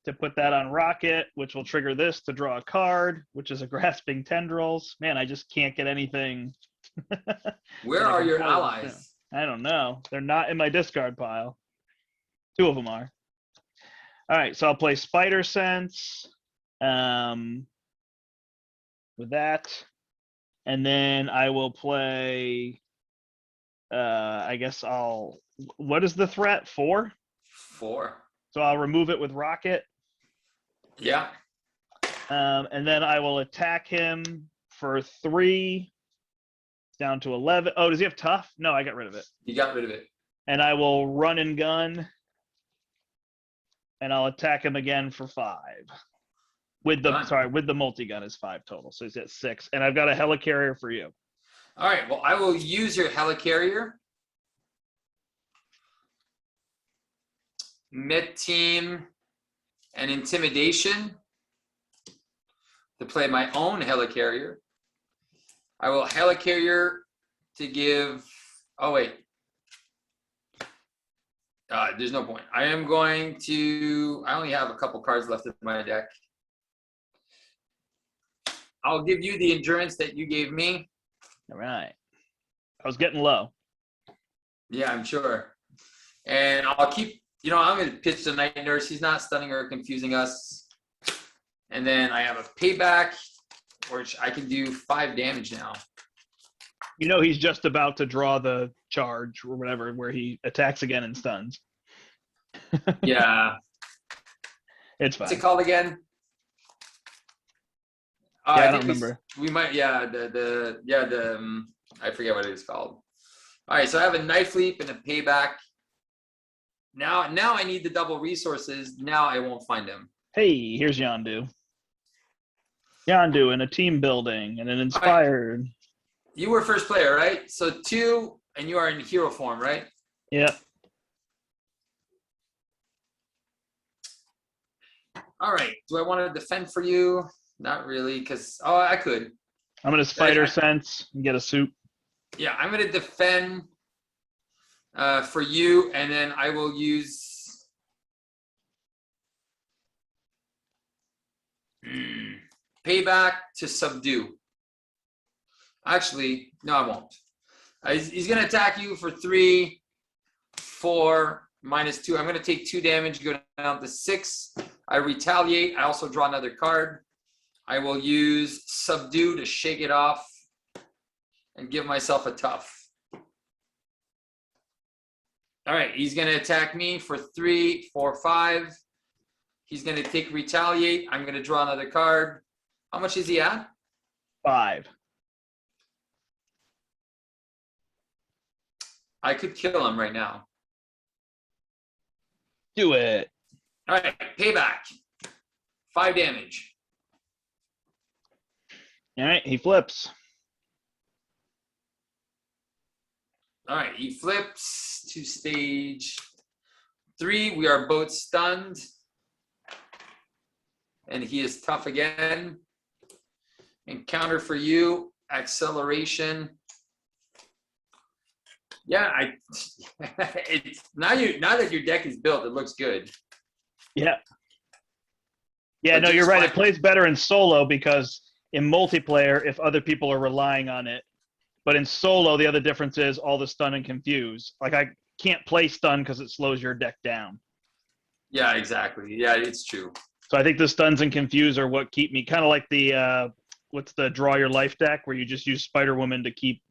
to put that on Rocket, which will trigger this to draw a card, which is a Grasping Tendrils. Man, I just can't get anything. Where are your allies? I don't know. They're not in my discard pile. 2 of them are. All right, so I'll play Spider Sense with that. And then I will play, I guess what is the threat? 4? 4. So I'll remove it with Rocket. Yeah. And then I will attack him for 3, down to 11. Oh, does he have tough? No, I got rid of it. You got rid of it. And I will run and gun. And I'll attack him again for 5. With the multi-gun is 5 total. So he's at 6. And I've got a helicarrier for you. All right. Well, I will use your helicarrier. Mid-team and intimidation to play my own helicarrier. I will helicarrier to give. Oh, wait. There's no point. I am going to. I only have a couple cards left in my deck. I'll give you the endurance that you gave me. All right. I was getting low. Yeah, I'm sure. And I'll keep. I'm going to pitch the Night Nurse. He's not stunning or confusing us. And then I have a payback, which I can do 5 damage now. He's just about to draw the charge or whatever, where he attacks again and stuns. Yeah. It's fine. What's it called again? I don't remember. We might, I forget what it is called. All right, so I have a Knife Leap and a payback. Now I need the double resources. Now I won't find them. Hey, here's Yondu. Yondu in a team building and an inspired. Right. You were first player, right? So 2, and you are in hero form, right? Yep. All right. Do I want to defend for you? Not really, because I could. I'm gonna Spider Sense and get a soup. Yeah, I'm gonna defend for you, and then I will use payback to subdue. Actually, no, I won't. He's gonna attack you for 3, 4, -2. I'm gonna take 2 damage, go down to 6. I retaliate. I also draw another card. I will use subdue to shake it off and give myself a tough. All right, he's going to attack me for 3, 4, 5. He's going to take retaliate. I'm going to draw another card. How much is he at? 5. I could kill him right now. Do it. All right, payback. 5 damage. All right, he flips. All right, he flips to stage 3. We are both stunned. And he is tough again. Encounter for you, acceleration. Yeah, it's now that your deck is built, it looks good. Yeah. Yeah, no, you're right. It plays better in solo because in multiplayer if other people are relying on it. But in solo, the other difference is all the stun and confuse. Like I can't play stun because it slows your deck down. Yeah, exactly. Yeah, it's true. So I think the stuns and confuse are what keep me kind of like the what's the draw your life deck where you just use Spider Woman to keep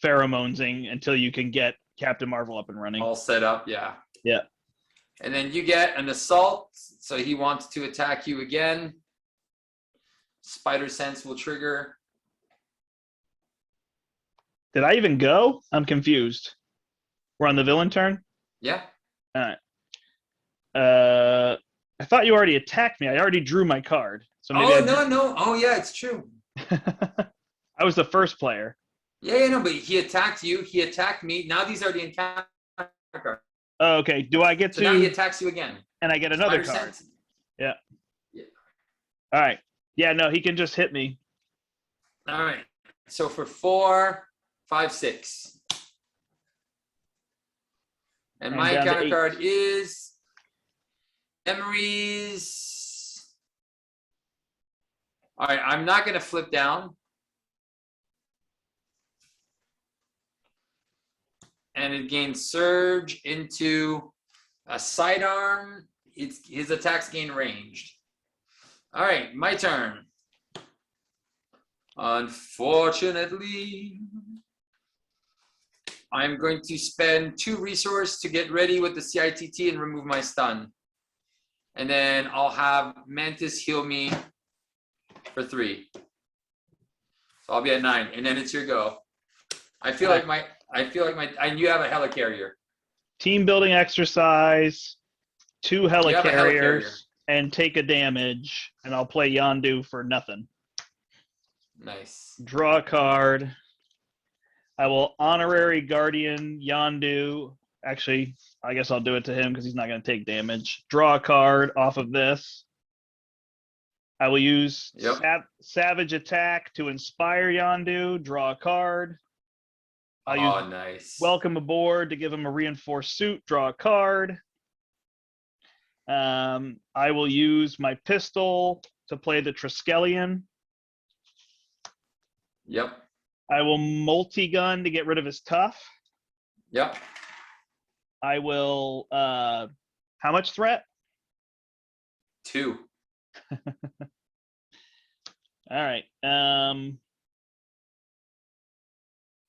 pheromonesing until you can get Captain Marvel up and running. All set up, yeah. Yeah. And then you get an assault, so he wants to attack you again. Spider Sense will trigger. Did I even go? I'm confused. We're on the villain turn? Yeah. All right. I thought you already attacked me. I already drew my card. So maybe no. Oh, yeah, it's true. I was the first player. Yeah, no, but he attacked you. He attacked me. Now these are the encounter cards. Oh, okay. Do I get So to? now he attacks you again. And I get another Spider card. Sense. Yeah. Yeah. All right. Yeah, no, he can just hit me. All right. So for 4, 5, 6. And my down to encounter 8. card is Memories. All right, I'm not going to flip down. And it gains Surge into a sidearm. His attacks gain ranged. All right, my turn. Unfortunately, I'm going to spend 2 resources to get ready with the CITT and remove my stun. And then I'll have Mantis heal me for 3. So I'll be at 9, and then it's your go. I feel like my, and you have a helicarrier. Team building exercise, 2 helicarriers, and take a damage, and I'll play Yondu for nothing. Nice. Draw a card. I will honorary guardian Yondu. Actually, I guess I'll do it to him because he's not going to take damage. Draw a card off of this. I will use Savage Attack to inspire Yondu. Draw a card. I'll use nice. Welcome Aboard to give him a reinforced suit. Draw a card. I will use my pistol to play the Triskelion. Yep. I will multi-gun to get rid of his tough. Yep. I will, how much threat? 2. All right.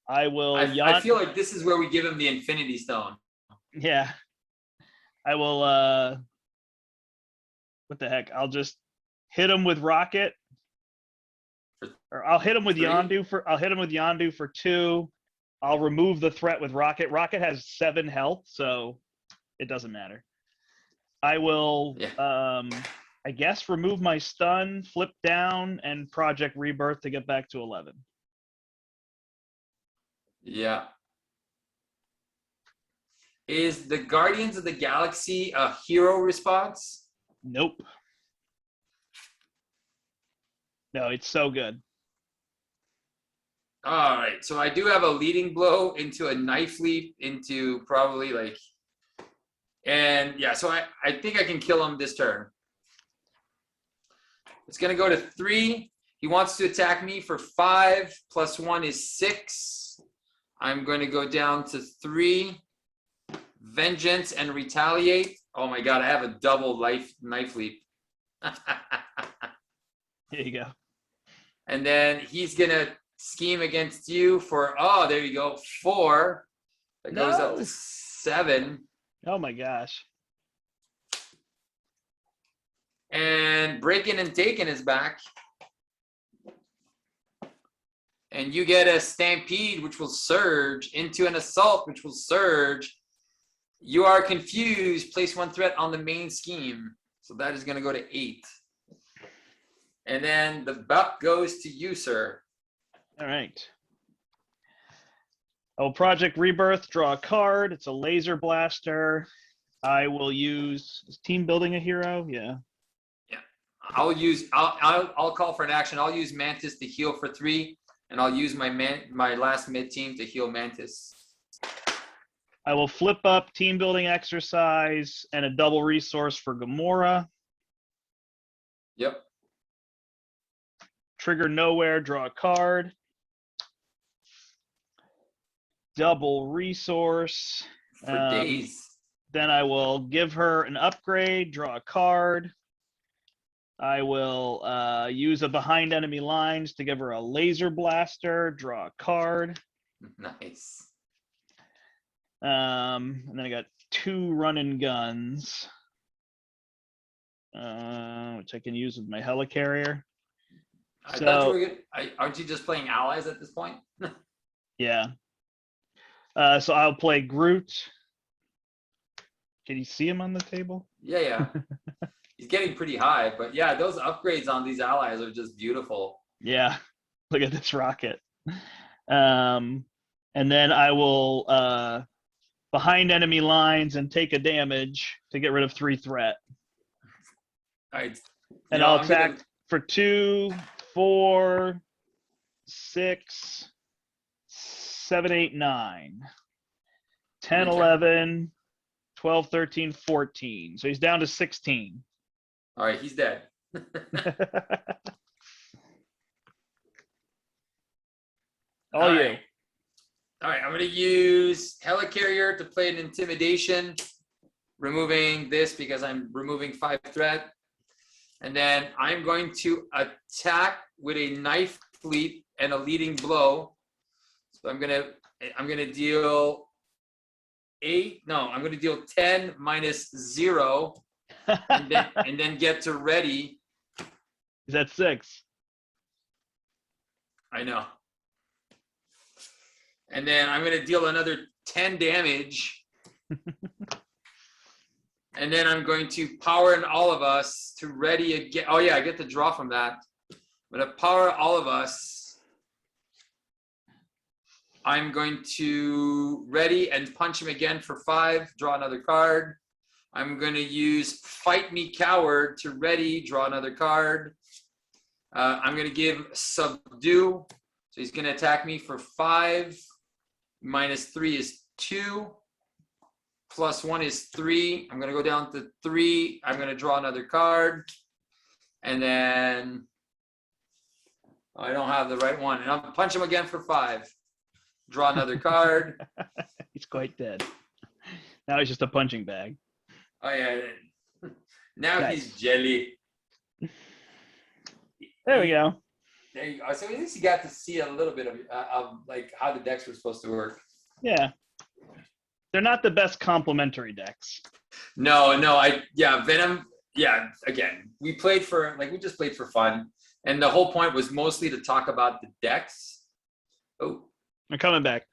I will. I feel like this is where we give him the Infinity Stone. Yeah. I will. What the heck? I'll just hit him with Rocket, or I'll hit him with Yondu for. I'll hit him with Yondu for 2. I'll remove the threat with Rocket. Rocket has 7 health, so it doesn't matter. I will. Yeah. I guess remove my stun, flip down, and Project Rebirth to get back to 11. Yeah. Is the Guardians of the Galaxy a hero response? Nope. No, it's so good. All right. So I do have a leading blow into a knife leap into probably like, and yeah, so I think I can kill him this turn. It's going to go to 3. He wants to attack me for 5 plus 1 is 6. I'm going to go down to 3. Vengeance and retaliate. Oh my God, I have a double knife leap. Here you go. And then he's going to scheme against you for, oh, there you go, 4. That goes up to 7. Oh my gosh. And Breaking and Taken is back. And you get a Stampede, which will surge, into an Assault, which will surge. You are confused. Place 1 threat on the main scheme. So that is going to go to 8. And then the buck goes to you, sir. All right. I will Project Rebirth, draw a card. It's a laser blaster. I will use, is team building a hero? Yeah. I'll call for an action. I'll use Mantis to heal for 3, and I'll use my last mid team to heal Mantis. I will flip up team building exercise and a double resource for Gamora. Yep. trigger nowhere, draw a card. Double resource. For days. Then I will give her an upgrade, draw a card. I will use a behind enemy lines to give her a laser blaster, draw a card. Nice. And then I got 2 running guns, which I can use with my helicarrier. I thought you were good. Aren't you just playing allies at this point? Yeah. So I'll play Groot. Can you see him on the table? Yeah. He's getting pretty high, but yeah, those upgrades on these allies are just beautiful. Yeah. Look at this rocket. And then I will behind enemy lines and take a damage to get rid of 3 threat. All right. And I'll attack for 2, 4, 6, 7, 8, 9, 10, 11, 12, 13, 14. So he's down to 16. All right, he's dead. All you. All right, I'm going to use Helicarrier to play an Intimidation, removing this because I'm removing 5 threat. And then I'm going to attack with a Knife Fleet and a Leading Blow. So I'm gonna deal 8. No, I'm gonna deal 10 minus 0, and then get to ready. Is that 6? I know. And then I'm gonna deal another 10 damage. And then I'm going to power in all of us to ready again. Oh yeah, I get to draw from that. I'm gonna power all of us. I'm going to ready and punch him again for 5, draw another card. I'm going to use Fight Me Coward to ready, draw another card. I'm going to give Subdue. So he's going to attack me for 5. Minus 3 is 2. Plus 1 is 3. I'm going to go down to 3. I'm going to draw another card. And then I don't have the right one. And I'll punch him again for 5. Draw another card. He's quite dead. Now he's just a punching bag. Oh yeah. Now nice. He's jelly. There we go. There you go. So at least you got to see a little bit of like how the decks were supposed to work. Yeah. They're not the best complementary decks. No. Venom. Yeah. Again, we just played for fun, and the whole point was mostly to talk about the decks. Oh. I'm coming back.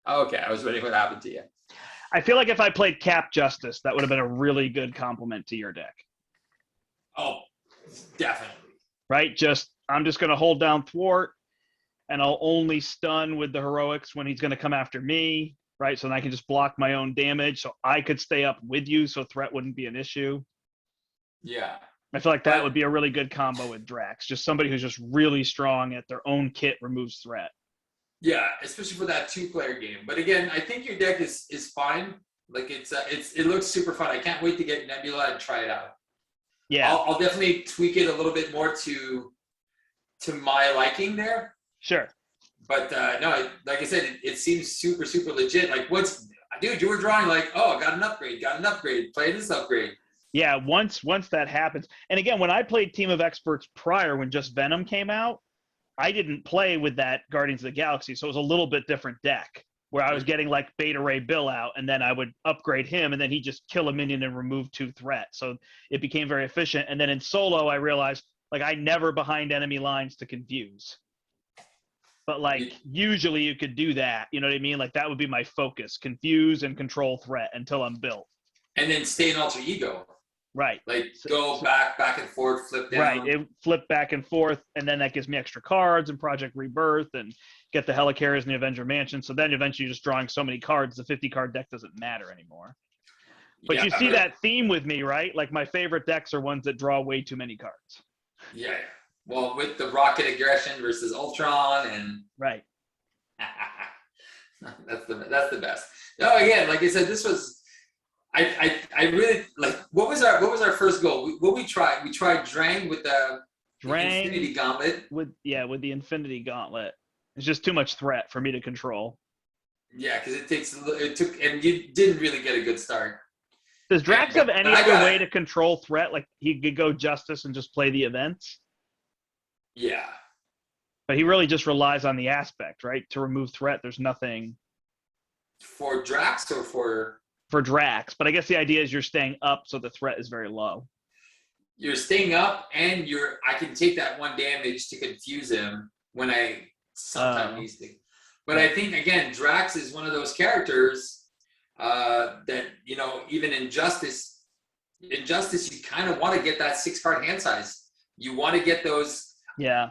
Okay, I was wondering what happened to you. I feel like if I played Cap Justice, that would have been a really good complement to your deck. Oh, definitely. Right? I'm just going to hold down Thwart, and I'll only stun with the heroics when he's going to come after me, right? So then I can just block my own damage, so I could stay up with you, so threat wouldn't be an issue. Yeah. I feel like that would be a really good combo with Drax. Just somebody who's just really strong at their own kit removes threat. Yeah, especially for that 2-player game. But again, I think your deck is fine. Like it looks super fun. I can't wait to get Nebula and try it out. Yeah, I'll definitely tweak it a little bit more to my liking there. Sure. But no, like I said, it seems super legit. Like dude, you were drawing like, oh, got an upgrade, play this upgrade. Yeah, once that happens, and again, when I played Team of Experts prior, when just Venom came out, I didn't play with that Guardians of the Galaxy, so it was a little bit different deck where I was getting like Beta Ray Bill out, and then I would upgrade him, and then he'd just kill a minion and remove 2 threats. So it became very efficient. And then in solo, I realized like I never behind enemy lines to confuse. But like usually you could do that, you know what I mean? Like that would be my focus: confuse and control threat until I'm built. And then stay in alter ego. Right. Like go back and forth, flip down. Right. It flip back and forth, and then that gives me extra cards and Project Rebirth and get the Helicarriers in the Avenger Mansion. So then eventually you're just drawing so many cards, the 50-card deck doesn't matter anymore. But yeah, you see that theme with me, right? Like my favorite decks are ones that draw way too many cards. Yeah. Well, with the Rocket Aggression versus Ultron and right. that's the best. No, again, like I said, this was I really like what was our first goal? We tried Drang with the The Infinity Drang Gauntlet. with the Infinity Gauntlet. It's just too much threat for me to control. Yeah, because it took, and you didn't really get a good start. Does Drax have any I other got way it. to control threat? Like he could go Justice and just play the events, Yeah. but he really just relies on the aspect, right? To remove threat, there's nothing For Drax or for for Drax. But I guess the idea is you're staying up, so the threat is very low. you're staying up, and I can take that 1 damage to confuse him when I sometimes needs to. But I think again, Drax is one of those characters that even in Justice, you kind of want to get that 6-card hand size. You want to get those. Yeah.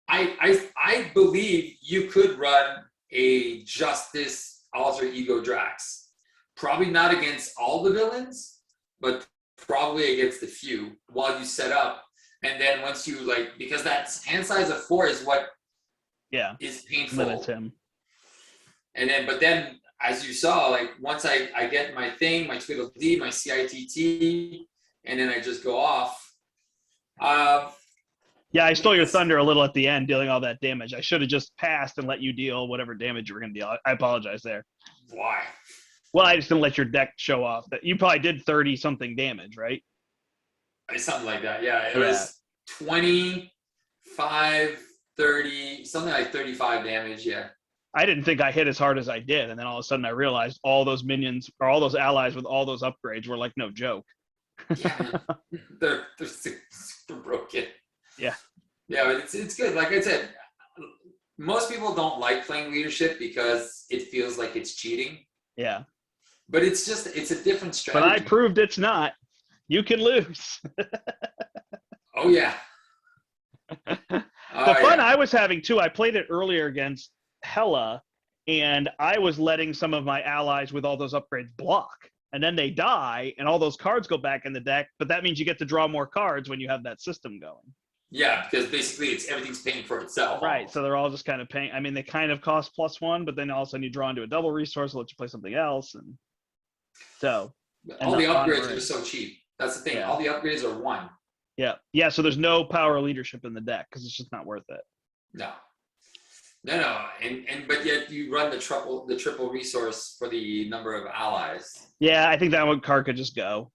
I believe you could run a Justice Alter Ego Drax. Probably not against all the villains, but probably against a few while you set up. And then once you because that hand size of 4 is what is painful. Limits him. And then as you saw, once I get my thing, my Tweedledee, my CITT, and then I just go off. Yeah, I stole your thunder a little at the end, dealing all that damage. I should have just passed and let you deal whatever damage you were going to deal. I apologize there. Why? Well, I just didn't let your deck show off that you probably did 30-something damage, right? Something like that. Yeah, it was 25, 30, something like 35 damage. Yeah. I didn't think I hit as hard as I did, and then all of a sudden I realized all those minions or all those allies with all those upgrades were like no joke. Yeah, they're super broken. Yeah. Yeah, but it's good. Like I said, most people don't like playing leadership because it feels like it's cheating. Yeah. But it's a different strategy. But I proved it's not. You can lose. Oh, yeah. The fun I was having, too, I played it earlier against Hela, and I was letting some of my allies with all those upgrades block. And then they die, and all those cards go back in the deck, but that means you get to draw more cards when you have that system going. Yeah, because basically everything's paying for itself. Right, almost. so they're all just kind of paying. I mean, they kind of cost +1, but then all of a sudden you draw into a double resource, it'll let you play something else. And so all the upgrades are so cheap. That's the thing. Yeah. All the upgrades are 1. Yeah. Yeah, so there's no power leadership in the deck because it's just not worth it. No. And but yet you run the triple resource for the number of allies. Yeah, I think that one card could just go.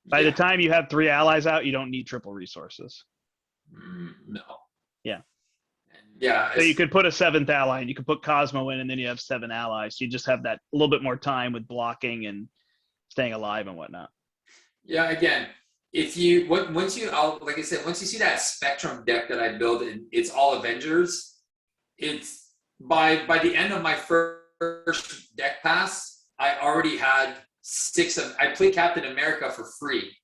By the time you have 3 allies out, you don't need triple resources. No. Yeah. Yeah. So you could put a 7th ally and you could put Cosmo in, and then you have 7 allies. So you just have that a little bit more time with blocking and staying alive and whatnot. Yeah. Again, once you see that Spectrum deck that I built, and it's all Avengers. It's by the end of my first deck pass, I already had 6 of. I played Captain America for free,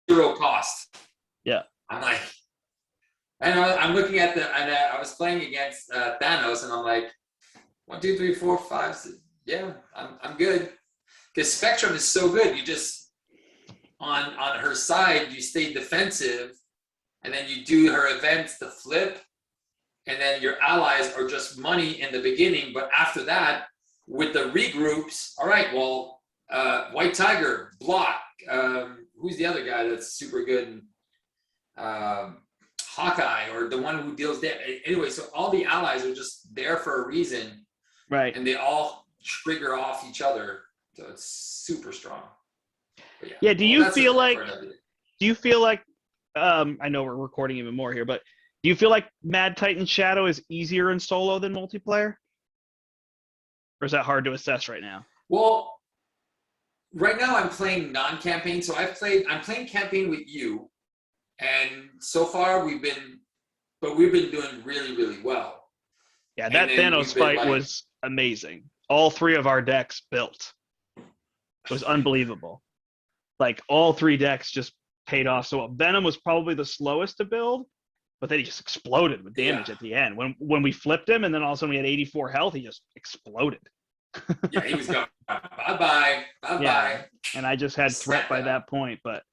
zero cost. Yeah, I'm like, and I'm looking at and I was playing against Thanos, and I'm like, 1, 2, 3, 4, 5. 6. Yeah, I'm good. Because Spectrum is so good. You just on her side, you stay defensive. And then you do her events to flip, and then your allies are just money in the beginning. But after that, with the regroups, all right, well, White Tiger, block. Who's the other guy that's super good? Hawkeye, or the one who deals damage. Anyway, so all the allies are just there for a reason. Right. And they all trigger off each other. So it's super strong. Yeah, do you feel like I know we're recording even more here, but do you feel like Mad Titan Shadow is easier in solo than multiplayer? Or is that hard to assess right now? Well, right now I'm playing non-campaign. So I'm playing campaign with you. And so far we've been doing really, really well. Yeah, that Thanos fight was amazing. All 3 of our decks built. It was unbelievable. All 3 decks just paid off. So Venom was probably the slowest to build, but then he just exploded with damage at the end. When we flipped him, and then all of a sudden we had 84 health, he just exploded. Yeah, he was going, bye-bye. Yeah. And I just had threat by that point. But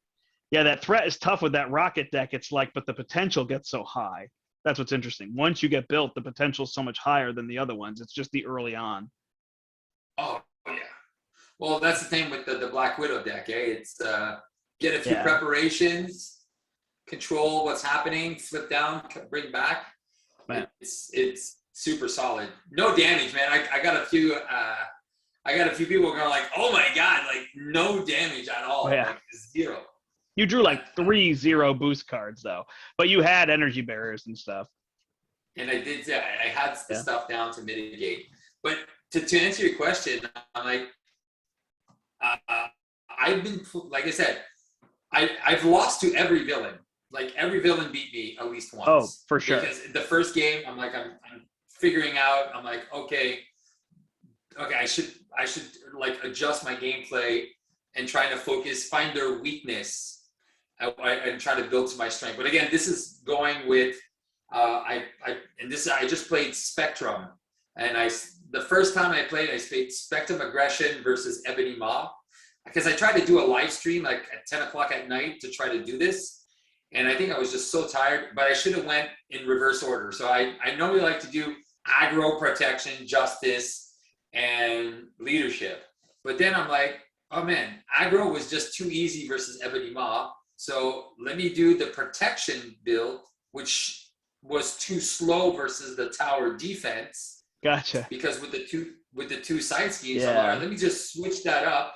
yeah, that threat is tough with that rocket deck. It's but the potential gets so high. That's what's interesting. Once you get built, the potential is so much higher than the other ones. It's just the early on. Oh, yeah. Well, that's the thing with the Black Widow deck, eh? It's get a few preparations, control what's happening, flip down, bring back. Man. It's super solid. No damage, man. I got a few people going like, oh my god, like no damage at all. Yeah. Like 0. You drew like 3 0 boost cards though, but you had energy barriers and stuff. And I did. I had the stuff down to mitigate. But to answer your question, I'm like, I've been, like I said, I've lost to every villain. Like every villain beat me at least once. Oh, for sure. Because the first game, I'm figuring out. I'm like, okay, I should like adjust my gameplay and try to focus, find their weakness, and try to build to my strength. But again, this is going with I just played Spectrum, and the first time I played Spectrum Aggression versus Ebony Maw, because I tried to do a live stream like at 10 o'clock at night to try to do this. And I think I was just so tired, but I should have went in reverse order. So I normally like to do aggro, protection, justice, and leadership. But then I'm like, oh man, aggro was just too easy versus Ebony Maw. So let me do the protection build, which was too slow versus the tower defense. Gotcha. Because with the two side schemes, yeah. I'm like, all right, let me just switch that up.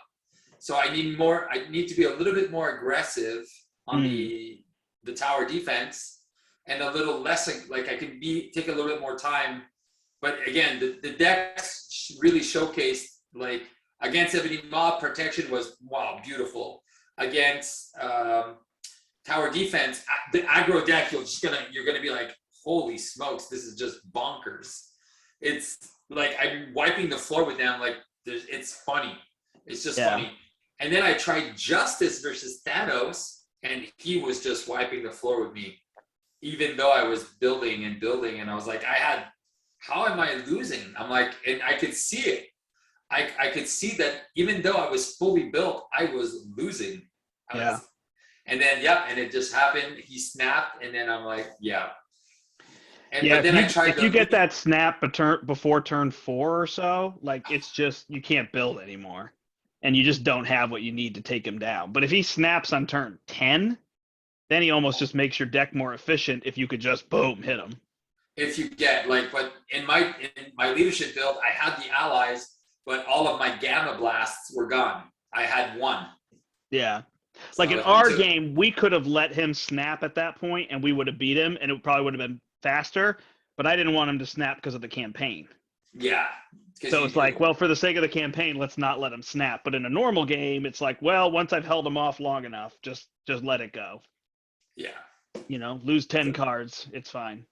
So I need to be a little bit more aggressive on the tower defense, and a little less like I can take a little bit more time. But again, the decks really showcased, like against Ebony Maw, protection was wow, beautiful. Against tower defense, the aggro deck, you're gonna be like, holy smokes, this is just bonkers. It's like I'm wiping the floor with them. Like it's funny. It's just funny. And then I tried Justice versus Thanos, and he was just wiping the floor with me, even though I was building, and I was like, how am I losing? I'm like, and I could see it. I could see that even though I was fully built, I was losing. And then, and it just happened. He snapped, and then I'm like, but then if you get that snap before turn 4 or so, like it's just, you can't build anymore. And you just don't have what you need to take him down. But if he snaps on turn 10, then he almost just makes your deck more efficient if you could just boom, hit him. If you get but in my leadership build, I had the allies, but all of my gamma blasts were gone. I had 1. Yeah. Like in our game, we could have let him snap at that point and we would have beat him, and it probably would have been faster, but I didn't want him to snap because of the campaign. Yeah. So it's like, well, for the sake of the campaign, let's not let him snap. But in a normal game, it's like, well, once I've held him off long enough, just let it go. Yeah. Lose 10 cards. It's fine.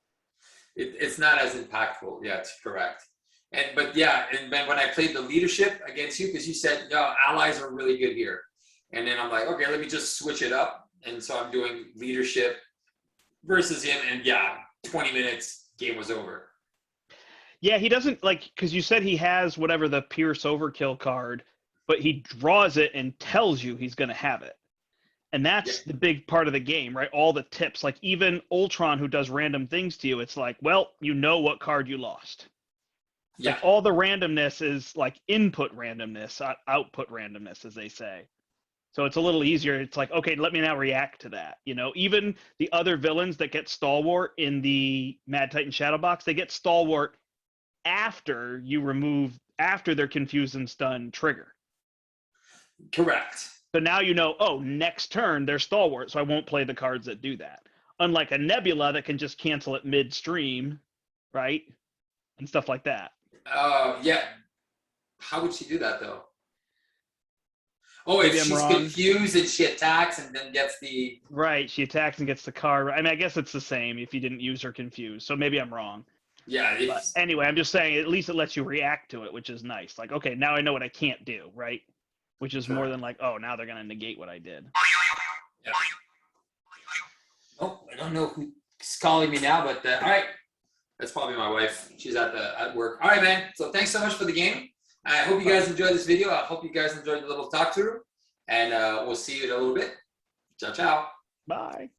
It's not as impactful. Yeah, it's correct. But then when I played the leadership against you, because you said, allies are really good here. And then I'm like, okay, let me just switch it up. And so I'm doing leadership versus him. And 20 minutes, game was over. Yeah, he doesn't because you said he has whatever the Pierce Overkill card, but he draws it and tells you he's going to have it. And that's the big part of the game, right? All the tips, like even Ultron, who does random things to you, it's like, well, you know what card you lost. Yeah. Like all the randomness is like input randomness, output randomness, as they say. So it's a little easier. It's like, okay, let me now react to that. Even the other villains that get Stalwart in the Mad Titan Shadow Box, they get Stalwart after their confused and stunned trigger. Correct. So now next turn they're Stalwart, so I won't play the cards that do that. Unlike a Nebula that can just cancel it midstream, right? And stuff like that. Yeah. How would she do that though? Oh, if she's confused and she attacks and then gets the... Right, she attacks and gets the card. I mean, I guess it's the same if you didn't use her confused. So maybe I'm wrong. Yeah. But anyway, I'm just saying at least it lets you react to it, which is nice. Like, okay, now I know what I can't do, right? Which is more than like, oh, now they're going to negate what I did. Yeah. Oh, I don't know who's calling me now, but all right. That's probably my wife. She's at work. All right, man. So thanks so much for the game. I hope you guys enjoyed this video. I hope you guys enjoyed the little talk through. And we'll see you in a little bit. Ciao, ciao. Bye.